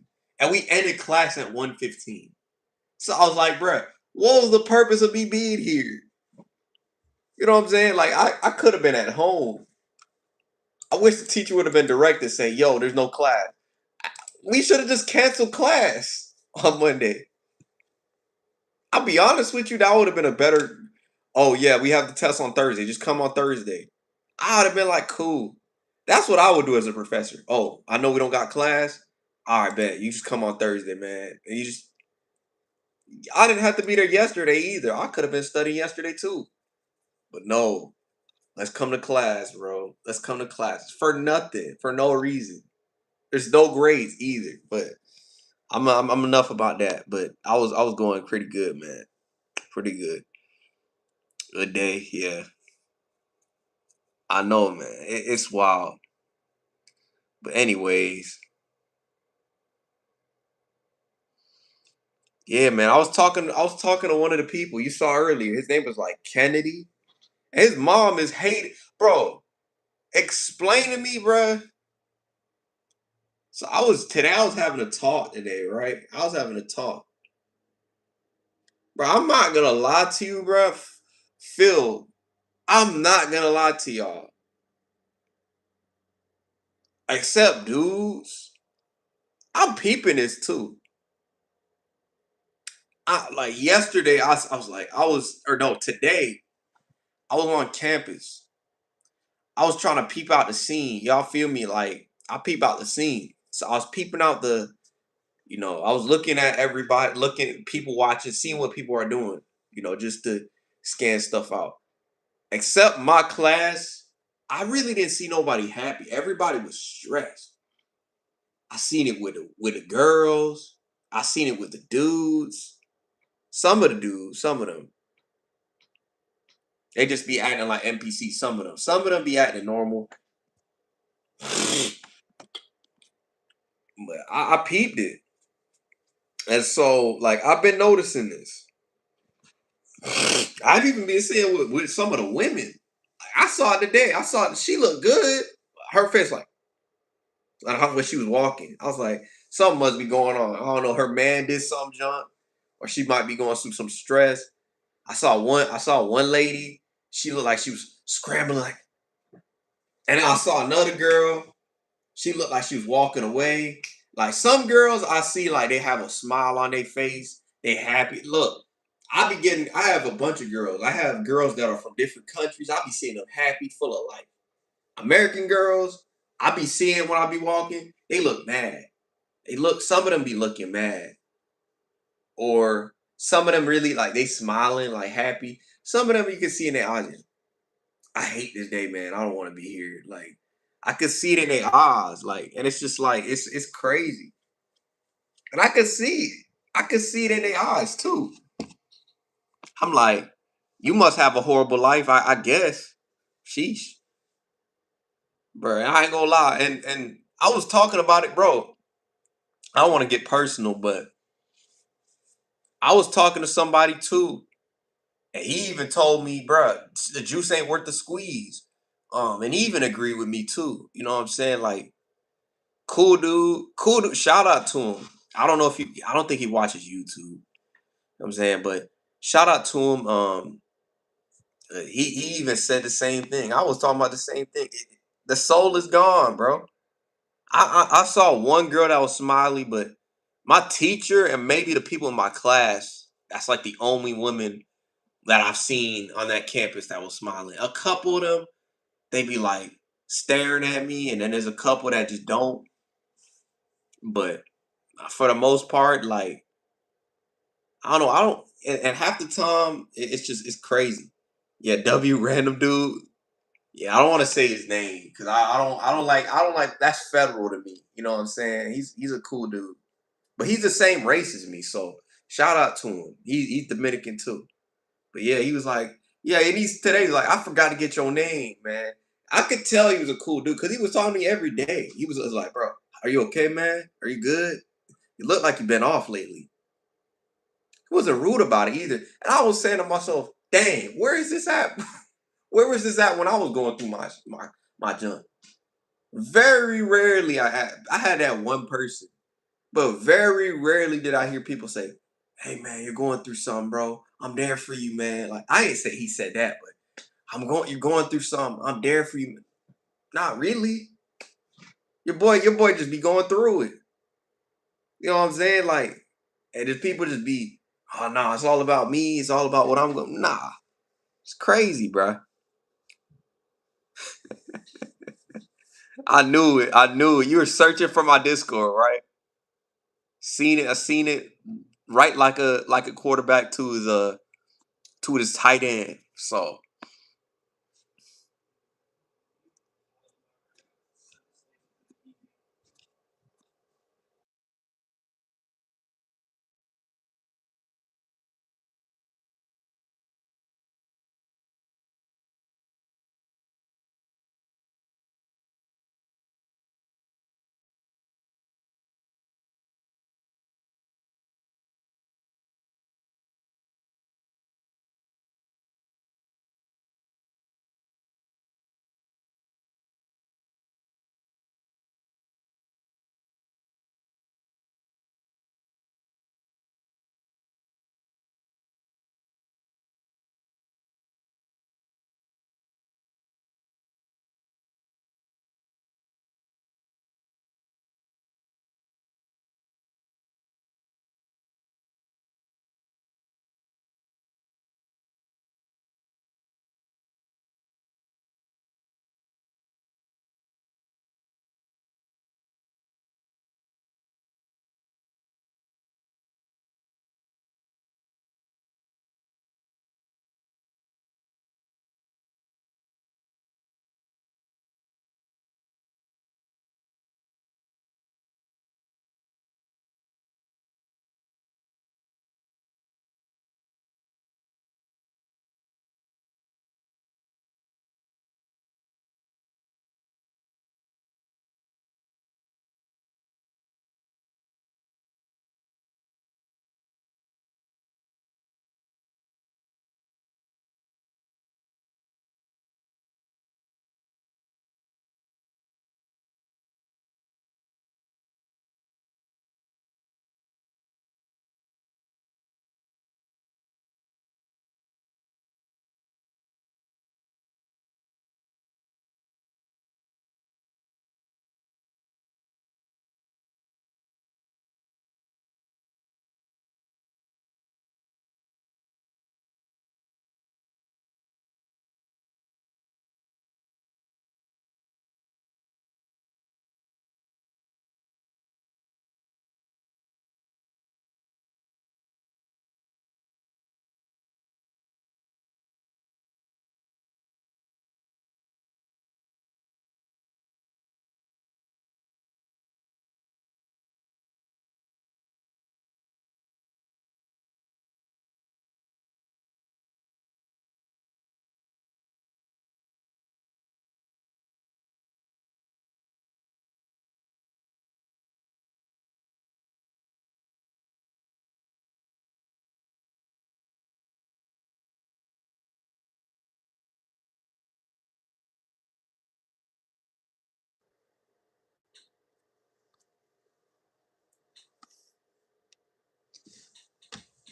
and we ended class at 1:15. So I was like, bruh, what was the purpose of me being here? You know what I'm saying? Like, I could have been at home. I wish the teacher would have been direct and say, yo, there's no class. We should have just canceled class on Monday. I'll be honest with you, that would have been a better. Oh yeah, we have the test on Thursday. Just come on Thursday. I would have been like, cool. That's what I would do as a professor. Oh, I know we don't got class. All right, bet you just come on Thursday, man. And you just, I didn't have to be there yesterday either. I could have been studying yesterday too. But no, let's come to class, bro. Let's come to class for nothing, for no reason. There's no grades either. But I'm enough about that. But I was going pretty good, man. Pretty good. Good day, yeah. I know, man. It's wild. But anyways, yeah, man. I was talking to one of the people you saw earlier. His name was like Kennedy. And his mom is hated. Bro, explain to me, bro. So I was having a talk today, right? I was having a talk. Bro, I'm not gonna lie to you, bro. Phil, I'm not gonna lie to y'all. Except dudes, I'm peeping this too. Like yesterday, I was like, or no, today, I was on campus. I was trying to peep out the scene. Y'all feel me? Like, I peep out the scene. So I was peeping out I was looking at everybody, looking at people watching, seeing what people are doing, just to scan stuff out. Except my class, I really didn't see nobody happy. Everybody was stressed. I seen it with the girls. I seen it with the dudes. Some of the dudes, some of them, they just be acting like NPCs. Some of them be acting normal. But I peeped it, and so like I've been noticing this. I've even been seeing with some of the women. I saw it today. I saw it. She looked good. Her face like how when she was walking. I was like, something must be going on. I don't know. Her man did some junk, or she might be going through some stress. I saw one lady. She looked like she was scrambling, and then I saw another girl. She looked like she was walking away. Like some girls, I see like they have a smile on their face. They happy. Look, I have a bunch of girls. I have girls that are from different countries. I be seeing them happy, full of life. American girls, I be seeing when I be walking, they look mad. Some of them be looking mad. Or some of them really like they smiling, like happy. Some of them you can see in their eyes. I hate this day, man. I don't want to be here. Like I could see it in their eyes, like, and it's just like it's crazy. And I could see it. I could see it in their eyes too. I'm like, you must have a horrible life, I guess. Sheesh. Bro, I ain't gonna lie. And I was talking about it, bro. I don't want to get personal, but I was talking to somebody too, and he even told me, bro, the juice ain't worth the squeeze. And he even agreed with me too. You know what I'm saying? Like, cool dude, cool dude. Shout out to him. I don't think he watches YouTube. You know what I'm saying? But shout out to him. He even said the same thing. I was talking about the same thing. The soul is gone, bro. I saw one girl that was smiley, but my teacher and maybe the people in my class, that's like the only women that I've seen on that campus that was smiling. A couple of them, they be like staring at me, and then there's a couple that just don't. But for the most part, like I don't know, I don't, and half the time it's crazy. Yeah, W random dude. Yeah, I don't want to say his name because I don't like that's federal to me. You know what I'm saying? He's a cool dude, but he's the same race as me. So shout out to him. He's Dominican too. But yeah, he was like, yeah, and he's today like, I forgot to get your name, man. I could tell he was a cool dude because he was talking to me every day. He was like, bro, are you okay, man? Are you good? You look like you've been off lately. He wasn't rude about it either. And I was saying to myself, dang, where is this at? Where was this at when I was going through my junk? Very rarely I had that one person, but very rarely did I hear people say, "Hey man, you're going through something, bro. I'm there for you, man." Like I ain't say he said that, but you're going through something. I'm there for you. Not really. Your boy just be going through it. You know what I'm saying? Like, and just people just be, oh no, it's all about me. It's all about what I'm going. Nah, it's crazy, bro. I knew it. I knew it. You were searching for my Discord, right? Seen it. I seen it. Right, like a quarterback to his tight end. So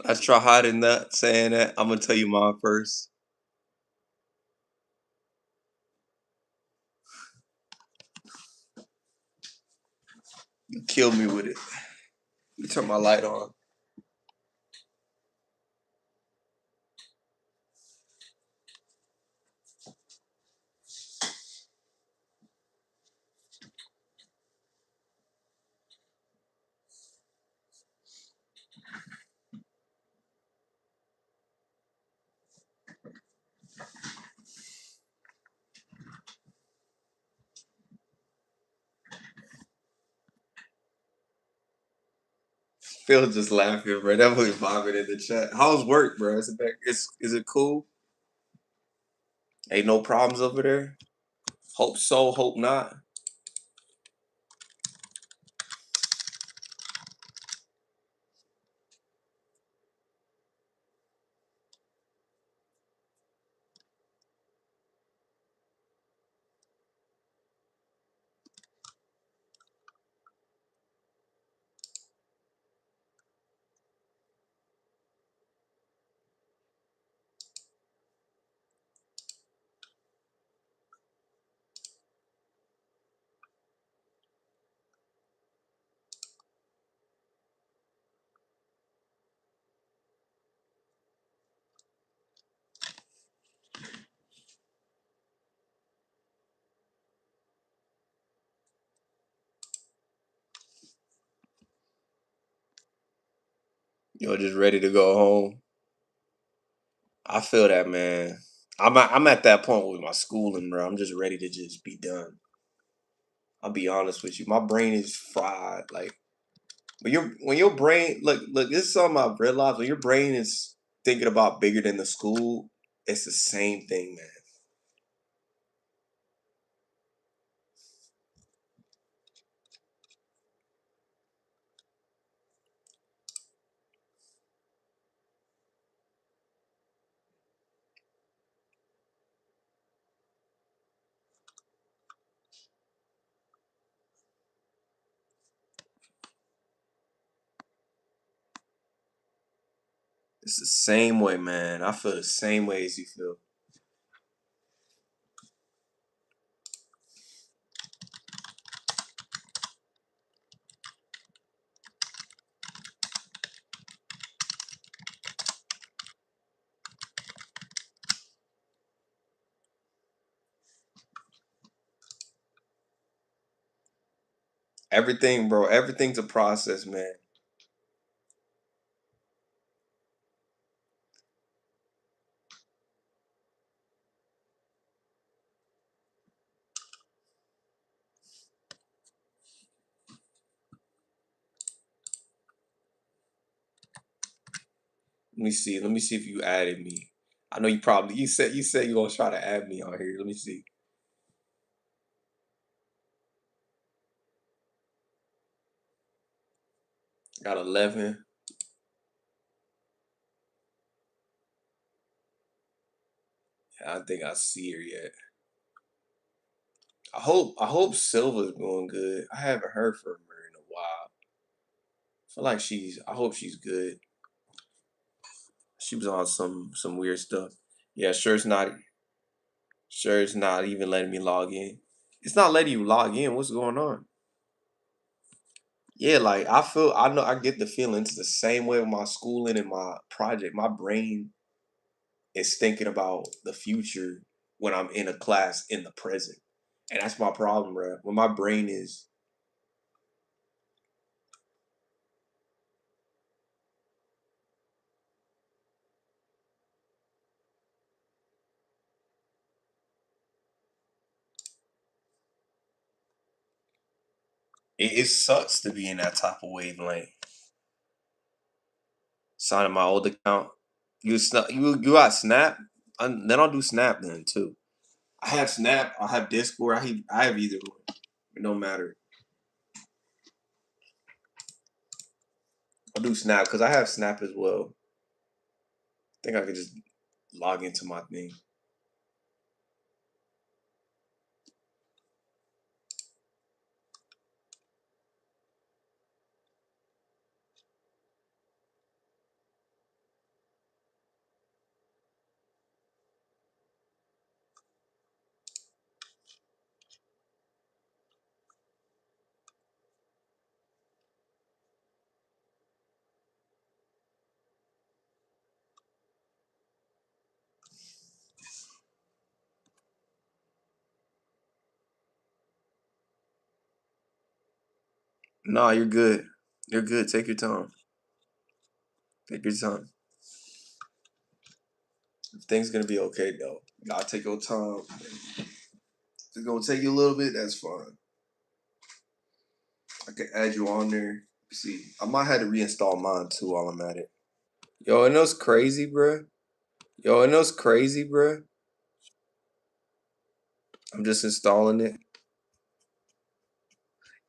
let's try hiding that, saying that. I'm gonna tell you mine first. You killed me with it. You turn my light on. Phil just laughing, bro. That was vibing in the chat. How's work, bro? Is it back? Is it cool? Ain't no problems over there. Hope so. Hope not. You're just ready to go home. I feel that, man. I'm at that point with my schooling, bro. I'm just ready to just be done. I'll be honest with you. My brain is fried. Like when your brain look, this is something I've realized. When your brain is thinking about bigger than the school, it's the same thing, man. It's the same way, man. I feel the same way as you feel. Everything, bro. Everything's a process, man. Let me see. Let me see if you added me. I know you said you gonna try to add me on here. Let me see. Got 11. I don't think I see her yet. I hope Silva's doing good. I haven't heard from her in a while. Feel like I hope she's good. She was on some weird stuff. Yeah, sure it's not even letting me log in. It's not letting you log in. What's going on? Yeah, like I know I get the feeling it's the same way with my schooling and my project. My brain is thinking about the future when I'm in a class in the present. And that's my problem, bro. When my brain is it sucks to be in that type of wavelength. Signing my old account. You got Snap? Then I'll do Snap then too. I have Snap. I have Discord. I have either one. It don't matter. I'll do Snap because I have Snap as well. I think I could just log into my thing. No, you're good. You're good. Take your time. Take your time. Things gonna be okay though. You gotta take your time. If it's gonna take you a little bit, that's fine. I can add you on there. See, I might have to reinstall mine too while I'm at it. Yo, and those crazy, bruh. Yo, and those crazy, bruh. I'm just installing it.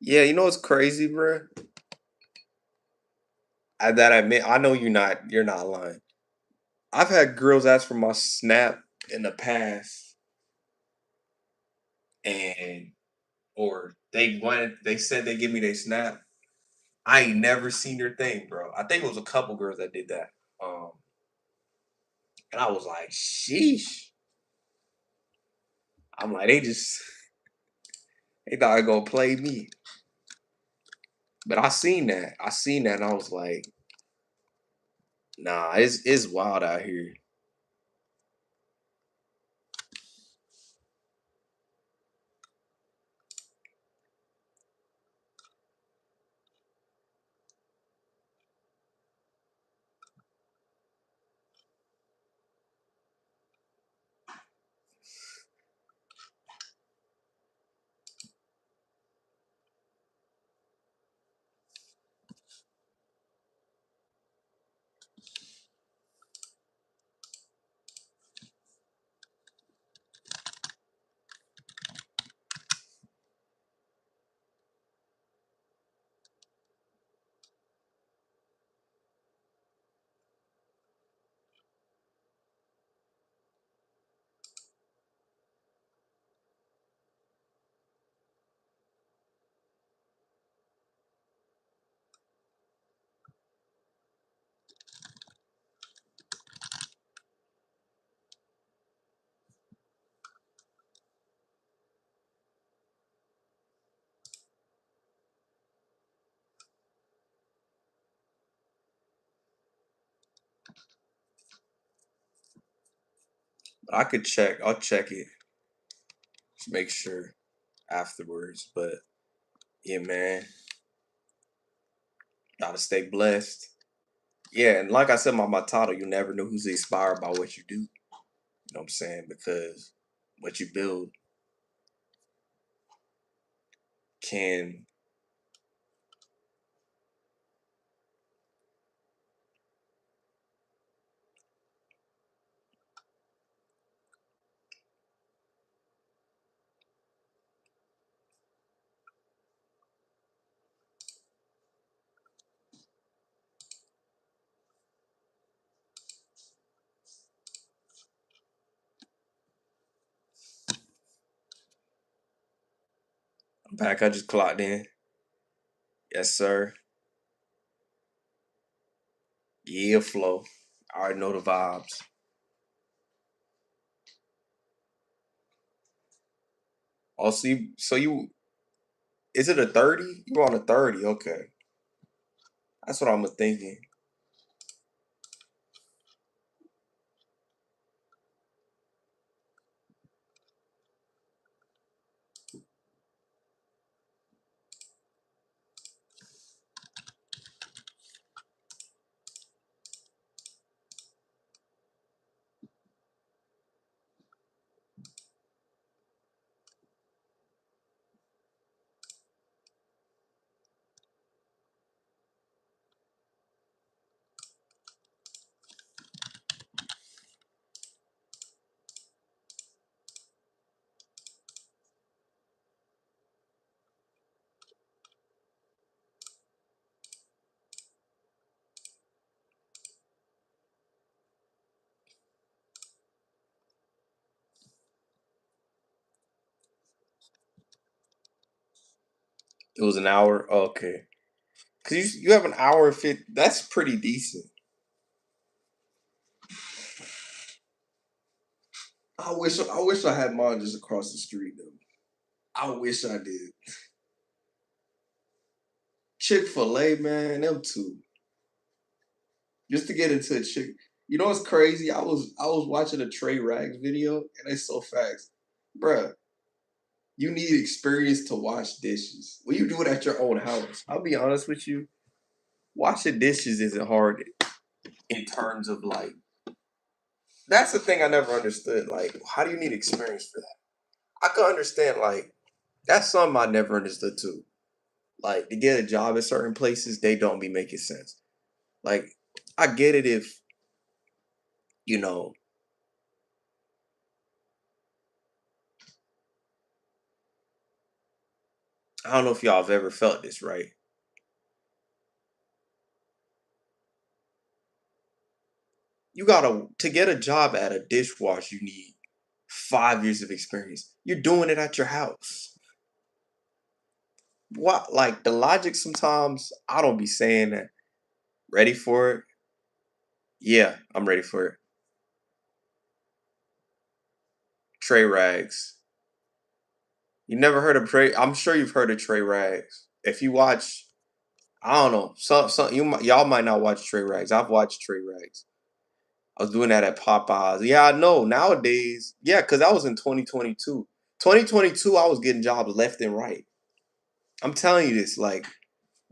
Yeah, you know what's crazy, bruh? That I admit, I know you're not lying. I've had girls ask for my snap in the past, and or they said they give me their snap. I ain't never seen their thing, bro. I think it was a couple girls that did that. Um, and I was like, sheesh. I'm like, they thought they gonna play me. But I seen that. I seen that and I was like, nah, it's wild out here. But I could check. I'll check it to make sure afterwards. But yeah, man, gotta stay blessed. Yeah, and like I said, my motto, you never know who's inspired by what you do. You know what I'm saying? Because what you build can I'm back. I just clocked in. Yes, sir. Yeah, flow. I already know the vibes. Oh, so you is it a 30? You on a 30? Okay. That's what I'm thinking. It was an hour. Okay. Cause you have an hour and 50. That's pretty decent. I wish I had mine just across the street though. I wish I did. Chick-fil-A, man, them two. Just to get into a chick. You know what's crazy? I was watching a Trey Rags video and it's so fast. Bruh, you need experience to wash dishes. When you do it at your own house. I'll be honest with you. Washing dishes isn't hard in terms of like that's the thing I never understood. Like, how do you need experience for that? I can understand like that's something I never understood too. Like to get a job at certain places, they don't be making sense. Like I get it if you know I don't know if y'all have ever felt this, right? You gotta to get a job at a dishwasher, you need 5 years of experience. You're doing it at your house. What like the logic sometimes I don't be saying that. Ready for it? Yeah, I'm ready for it. Trey Rags. You never heard of Trey? I'm sure you've heard of Trey Rags. If you watch, I don't know, y'all might not watch Trey Rags. I've watched Trey Rags. I was doing that at Popeyes. Yeah, I know. Nowadays, yeah, because that was in 2022. 2022, I was getting jobs left and right. I'm telling you this, like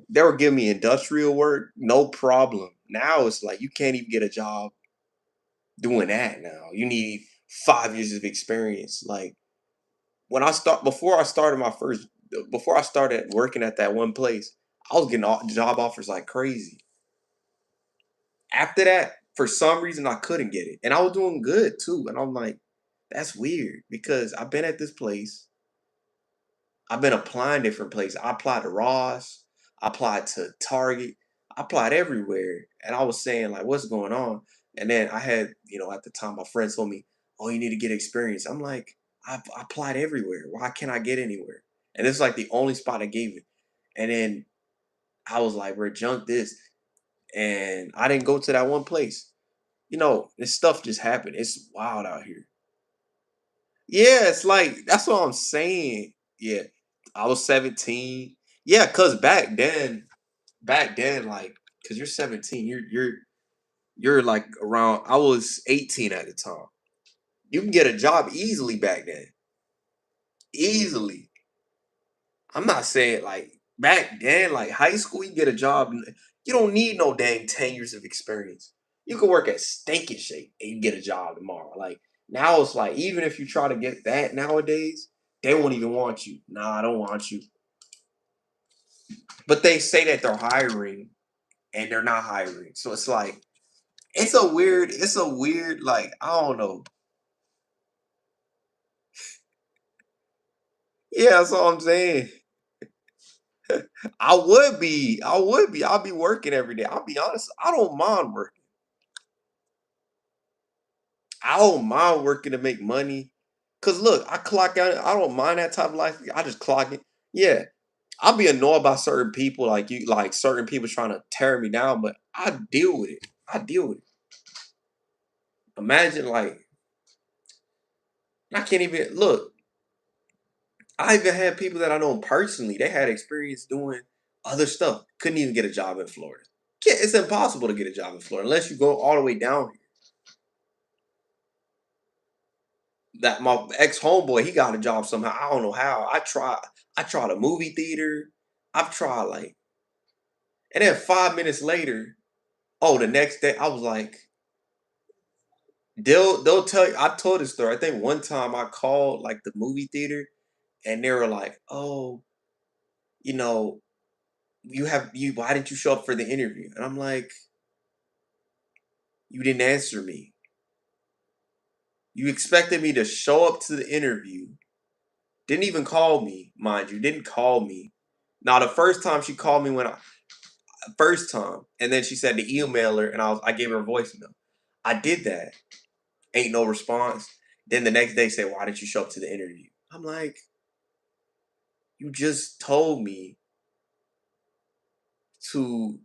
they were giving me industrial work, no problem. Now it's like you can't even get a job doing that now. You need 5 years of experience. Like when I start before I started my first before I started working at that one place, I was getting job offers like crazy. After that, for some reason I couldn't get it. And I was doing good too. And I'm like, that's weird because I've been at this place. I've been applying different places. I applied to Ross, I applied to Target, I applied everywhere. And I was saying, like, what's going on? And then I had, at the time my friends told me, oh, you need to get experience. I'm like, I applied everywhere. Why can't I get anywhere? And this is like the only spot I gave it. And then I was like, we're junk this. And I didn't go to that one place. This stuff just happened. It's wild out here. Yeah, it's like that's what I'm saying. Yeah, I was 17. Yeah, cause back then, like, cause you're 17, you're like around. I was 18 at the time. You can get a job easily back then, easily. I'm not saying like back then, like high school, you get a job. You don't need no dang 10 years of experience. You can work at Steak and Shake and you get a job tomorrow. Like now, it's like even if you try to get that nowadays, they won't even want you. Nah, I don't want you. But they say that they're hiring and they're not hiring. So it's like it's a weird like I don't know. Yeah, that's all I'm saying. I would be. I'll be working every day. I'll be honest. I don't mind working. I don't mind working to make money. Cause look, I clock out. I don't mind that type of life. I just clock it. Yeah, I'll be annoyed by certain people, like you, like certain people trying to tear me down. But I deal with it. I deal with it. Imagine like I can't even look. I even had people that I know personally. They had experience doing other stuff. Couldn't even get a job in Florida. Yeah, it's impossible to get a job in Florida unless you go all the way down here. That my ex homeboy, he got a job somehow. I don't know how. I tried a movie theater. I've tried like, and then 5 minutes later, oh, the next day, I was like, they'll tell you. I told this story. I think one time I called like the movie theater, and they were like, oh, you know, you. Why didn't you show up for the interview? And I'm like, you didn't answer me. You expected me to show up to the interview. Didn't even call me, mind you. Didn't call me. Now the first time she called me when I first time, and then she said to email her, and I gave her a voicemail. I did that. Ain't no response. Then the next day say, why didn't you show up to the interview? I'm like, you just told me to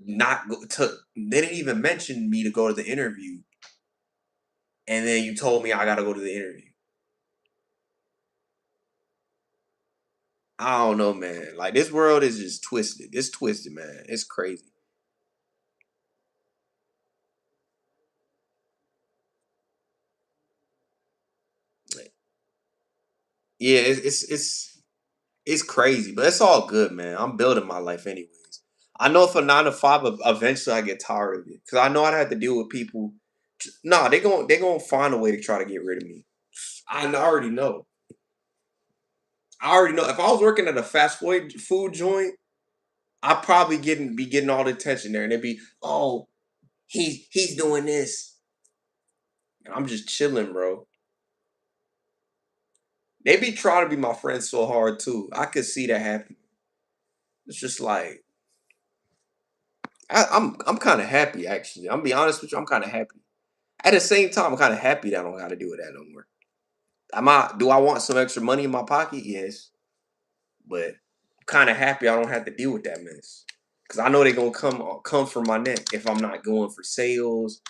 not go to. They didn't even mention me to go to the interview, and then you told me I got to go to the interview. I don't know, man. Like this world is just twisted. It's twisted, man. It's crazy. Like, yeah, it's crazy, but it's all good, man. I'm building my life anyways. I know for 9 to 5, eventually I get tired of it because I know I'd have to deal with people. Nah, they gonna find a way to try to get rid of me. I already know. I already know if I was working at a fast food joint, I probably be getting all the attention there, and it'd be, oh, he's doing this. And I'm just chilling, bro. They be trying to be my friends so hard too. I could see that happen. It's just like I'm kind of happy actually. I'm be honest with you. I'm kind of happy. At the same time, I'm kind of happy that I don't got to do that no more. Do I want some extra money in my pocket? Yes, but I'm kind of happy I don't have to deal with that mess. Cause I know they're gonna come for my neck if I'm not going for sales,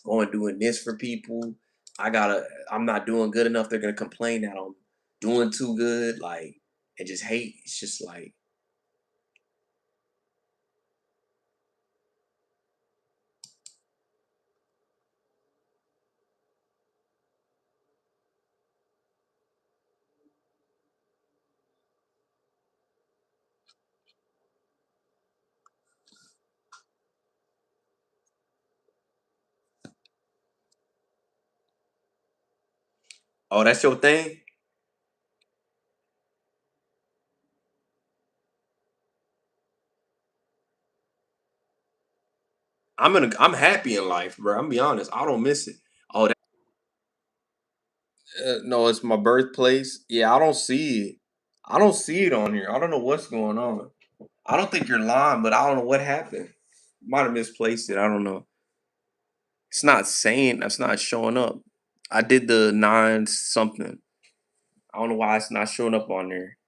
going doing this for people. I'm not doing good enough. They're gonna complain that I'm doing too good, like, and just hate. It's just like, oh, that's your thing. I'm happy in life, bro. I'm be honest. I don't miss it. Oh, no, it's my birthplace. Yeah, I don't see it. I don't see it on here. I don't know what's going on. I don't think you're lying, but I don't know what happened. Might have misplaced it. I don't know. It's not saying. That's not showing up. I did the nine something. I don't know why it's not showing up on there.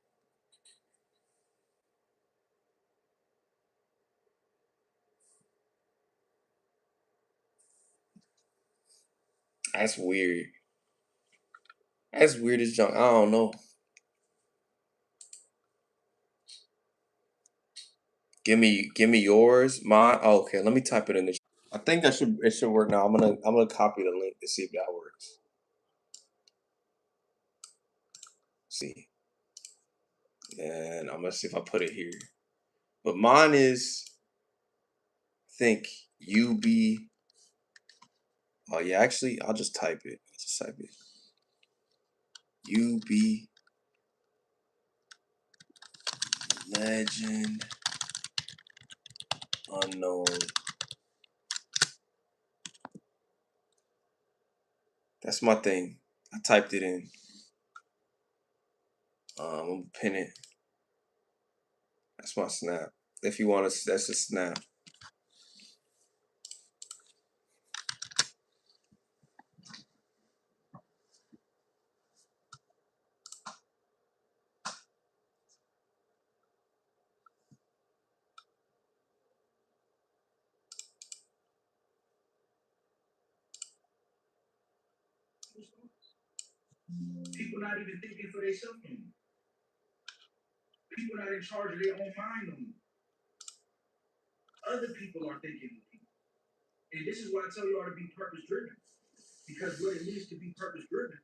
That's weird. That's weird as junk. I don't know. Give me yours. Mine. Oh, okay, let me type it in the. I think it should work now. I'm gonna copy the link to see if that works. See, and I'm gonna see if I put it here. But mine is think UB. Oh yeah, actually, I'll just type it. Just type it. UB legend unknown. That's my thing. I typed it in. I'm gonna pin it. That's my snap. If you want to, that's a snap. People not even thinking for themselves anymore. People not in charge of their own mind no more. Other people are thinking. And this is why I tell you all to be purpose driven. Because what it means to be purpose driven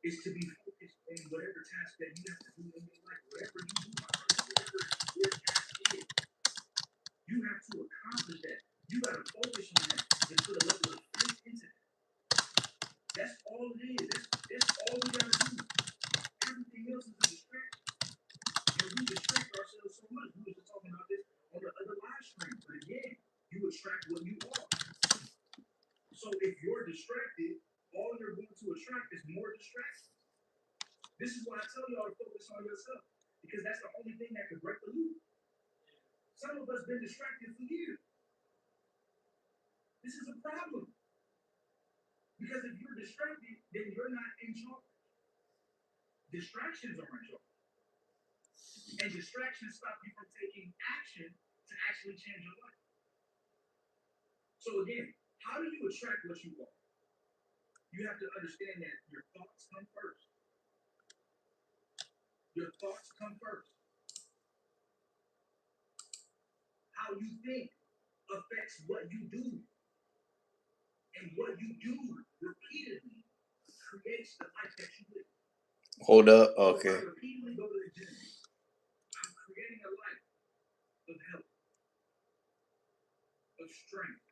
is to be focused on whatever task that you have to do in your life, whatever you do, whatever your task is, you have to accomplish that. You got to focus on that and put a level of faith into that. That's all it is. That's all we got to do. Everything else is a distraction. And we distract ourselves so much. We were just talking about this on the other live stream. But again, you attract what you are. So if you're distracted, all you're going to attract is more distractions. This is why I tell y'all to focus on yourself. Because that's the only thing that can break the loop. Some of us been distracted for years. This is a problem. Because if you're distracted, then you're not in charge. Distractions are in charge. And distractions stop you from taking action to actually change your life. So again, how do you attract what you want? You have to understand that your thoughts come first. Your thoughts come first. How you think affects what you do. And what you do repeatedly creates the life that you live. Hold up. Okay. So I repeatedly go to the gym. I'm creating a life of health, of strength.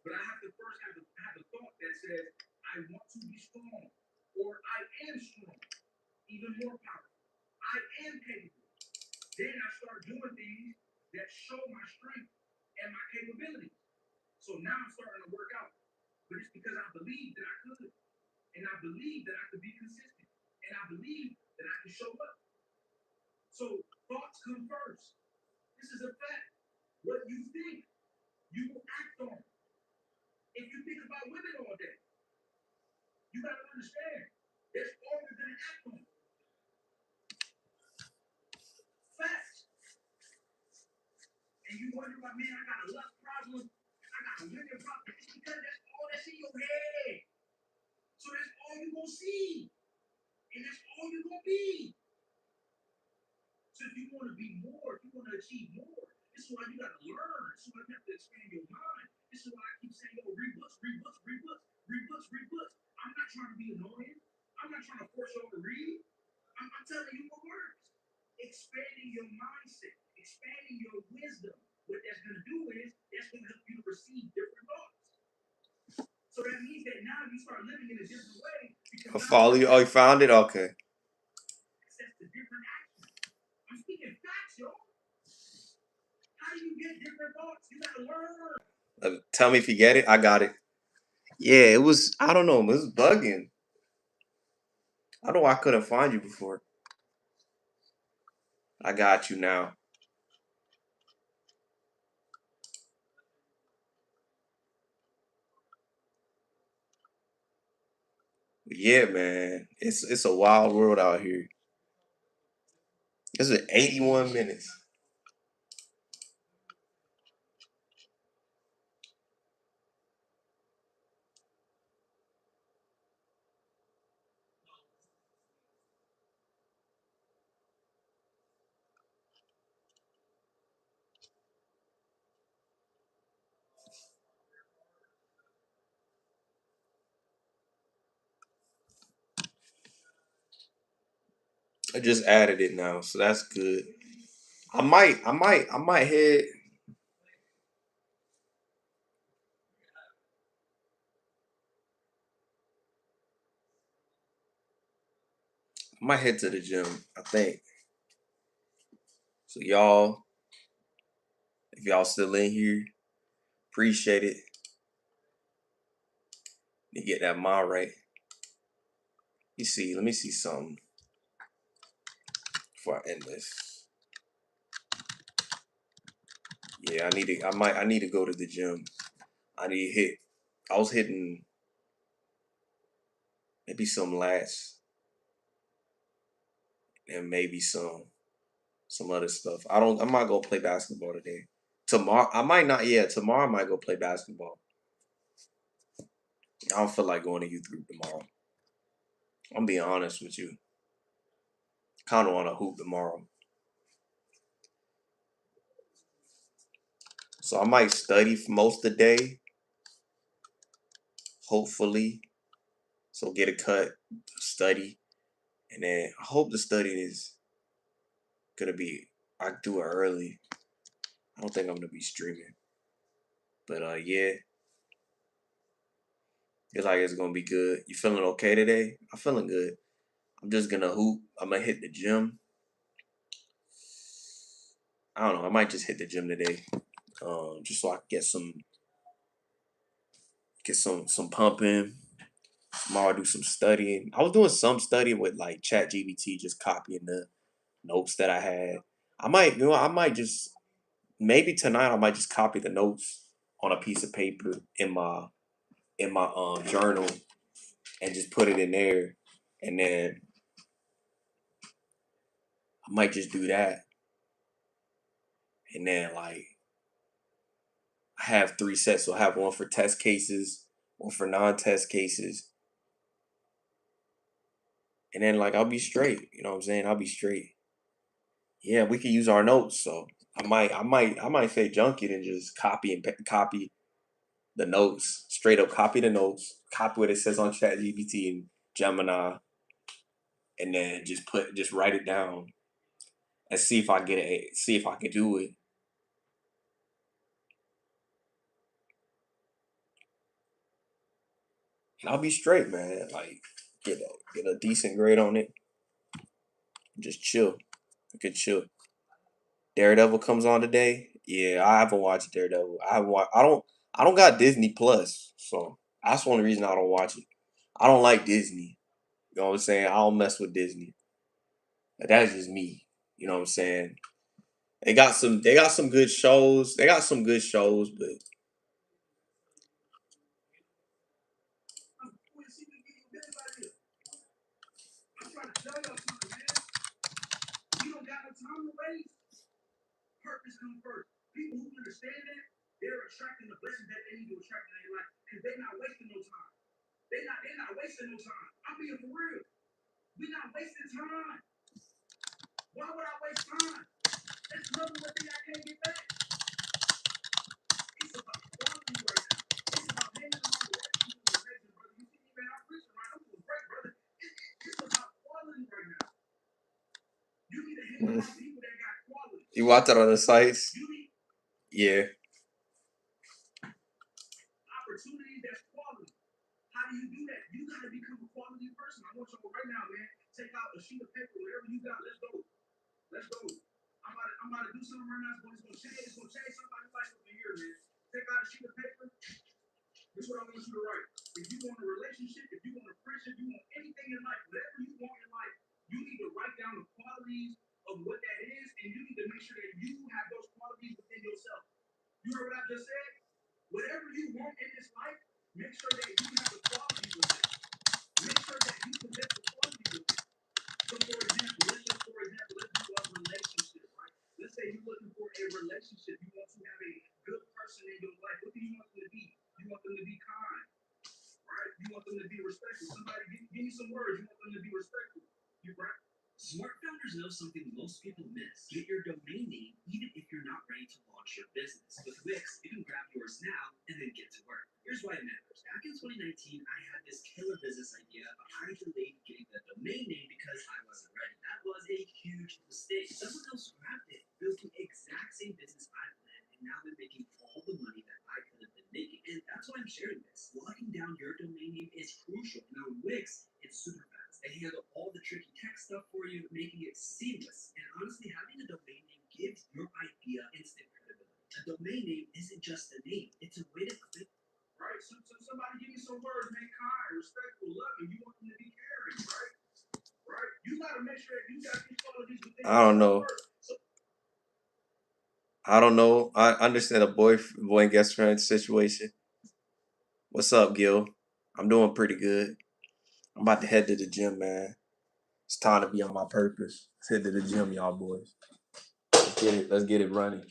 But I have to first have a thought that says, I want to be strong, or I am strong. even more power. I am capable. Then I start doing things that show my strength and my capabilities. So now I'm starting to work out. But it's because I believe that I could. And I believe that I could be consistent. And I believe that I can show up. So thoughts come first. This is a fact. What you think, you will act on. If you think about women all day, you got to understand that's all you're going to act on. Facts. And you wonder about, man, I got a lust problem. I got a women problem. It's because that's all that's in your head. So that's all you're going to see. And that's all you're going to be. So if you want to be more, if you want to achieve more, this is why you got to learn. This is why you have to expand your mind. This is why I keep saying, yo, read books, read books, read books, read books, read books. I'm not trying to be annoying. I'm not trying to force y'all to read. I'm telling you what works. Expanding your mindset, expanding your wisdom. What that's going to do is that's going to help you to receive different thoughts. So that means that now you start living in a different way because I now follow you. Oh, you found it? Okay. access to different actions. I'm speaking facts, yo. How do you get different thoughts? You gotta learn. Tell me if you get it. I got it. Yeah, it was. I don't know. It was bugging. I don't know why I couldn't find you before. I got you now. Yeah, man. It's a wild world out here. This is 81 minutes. I just added it now, so that's good. I might head to the gym. I think so. Y'all, if y'all still in here, appreciate it. To get that mind right. You see, let me see something before I end this. Yeah, I need to. I need to go to the gym. I need to hit. I was hitting maybe some lats and maybe some other stuff. I don't. I'm not gonna play basketball today. Tomorrow, I might not. Yeah, tomorrow I might go play basketball. I don't feel like going to youth group tomorrow. I'm being honest with you. Kind of want to hoop tomorrow, so I might study for most of the day. Hopefully, so get a cut, study, and then I hope the study is gonna be. I do it early. I don't think I'm gonna be streaming, but yeah, it's like it's gonna be good. You feeling okay today? I'm feeling good. I'm just gonna hoop. I'm gonna hit the gym. I don't know. I might just hit the gym today, just so I can get some pumping. Tomorrow I do some studying. I was doing some studying with like Chat GBT, just copying the notes that I had. I might just maybe tonight I might just copy the notes on a piece of paper in my journal and just put it in there, and then I might just do that, and then like I have three sets, so I have one for test cases, one for non-test cases, and then like I'll be straight. You know what I'm saying? I'll be straight. Yeah, we can use our notes. So I might say junk it and just copy the notes, straight up copy the notes, copy what it says on ChatGPT and Gemini, and then just write it down and see if I can do it. And I'll be straight, man. Like get a decent grade on it. Just chill. I could chill. Daredevil comes on today. Yeah, I haven't watched Daredevil. I don't got Disney Plus, so that's one reason I don't watch it. I don't like Disney. You know what I'm saying? I don't mess with Disney. But that's just me. You know what I'm saying? They got some good shows. They got some good shows, but Boy, see me getting better about this. I'm trying to tell y'all something, man. You don't got no time to waste. Purpose comes first. People who understand that, they're attracting the blessings that they need to attract in their life because they're not wasting no time. They're not wasting no time. I'm being for real. We're not wasting time. Why would I waste time? That's another one thing I can't get back. It's about quality right now. It's about hanging around the right people who are amazing, brother. You see me, man, I'm preaching, right? I'm doing great, brother. It's about quality right now. You need to hang around people that got quality. you watch it on the sites. You need Yeah. opportunities that's quality. How do you do that? You got to become a quality person. I want y'all right now, man. Take out a sheet of paper, whatever you got. Let's go. Let's go. I'm about to do something right now. It's gonna change. It's gonna change somebody's life over here, man. Take out a sheet of paper. This is what I want you to write. If you want a relationship, if you want a friendship, you want anything in life, whatever you want in life, you need to write down the qualities of what that is, and you need to make sure that you have those qualities within yourself. You heard what I just said? Whatever you want in this life, make sure that you have the qualities with it. Make sure that you possess the qualities with it. So, for example, let's do a relationship, right? Let's say you're looking for a relationship. You want to have a good person in your life. What do you want them to be? You want them to be kind, right? You want them to be respectful. Somebody give me some words. You want them to be respectful. You right? Smart founders know something most people miss. Get your domain name even if you're not ready to launch your business. With Wix, you can grab yours now and then get to work. Here's why it matters. Back in 2019, I had this killer business idea, but I delayed getting the domain name because I wasn't ready. That was a huge mistake. Someone else grabbed it, built the exact same business I planned, and now they're making all the money that I could have been making. And that's why I'm sharing this. Locking down your domain name is crucial. Now, Wix, it's super fast. They handle all the tricky tech stuff for you, making it seamless. And honestly, having a domain name gives your idea instant credibility. A domain name isn't just a name, it's a way to click. Right? So somebody give me some words, man. Kind, respectful, loving. You want them to be caring, right? Right? You gotta make sure that you got these qualities within I don't yourself know. first. So I don't know. I understand a boy and guest friend situation. What's up, Gil? I'm doing pretty good. I'm about to head to the gym, man. It's time to be on my purpose. Let's head to the gym, y'all boys. Let's get it. Let's get it running.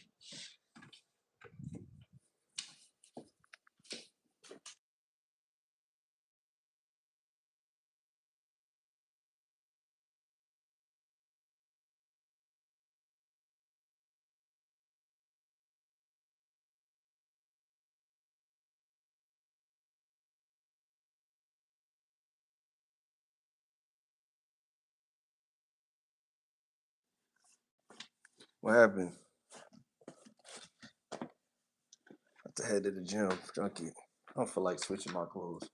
What happened? I have to head to the gym, junkie. I don't feel like switching my clothes.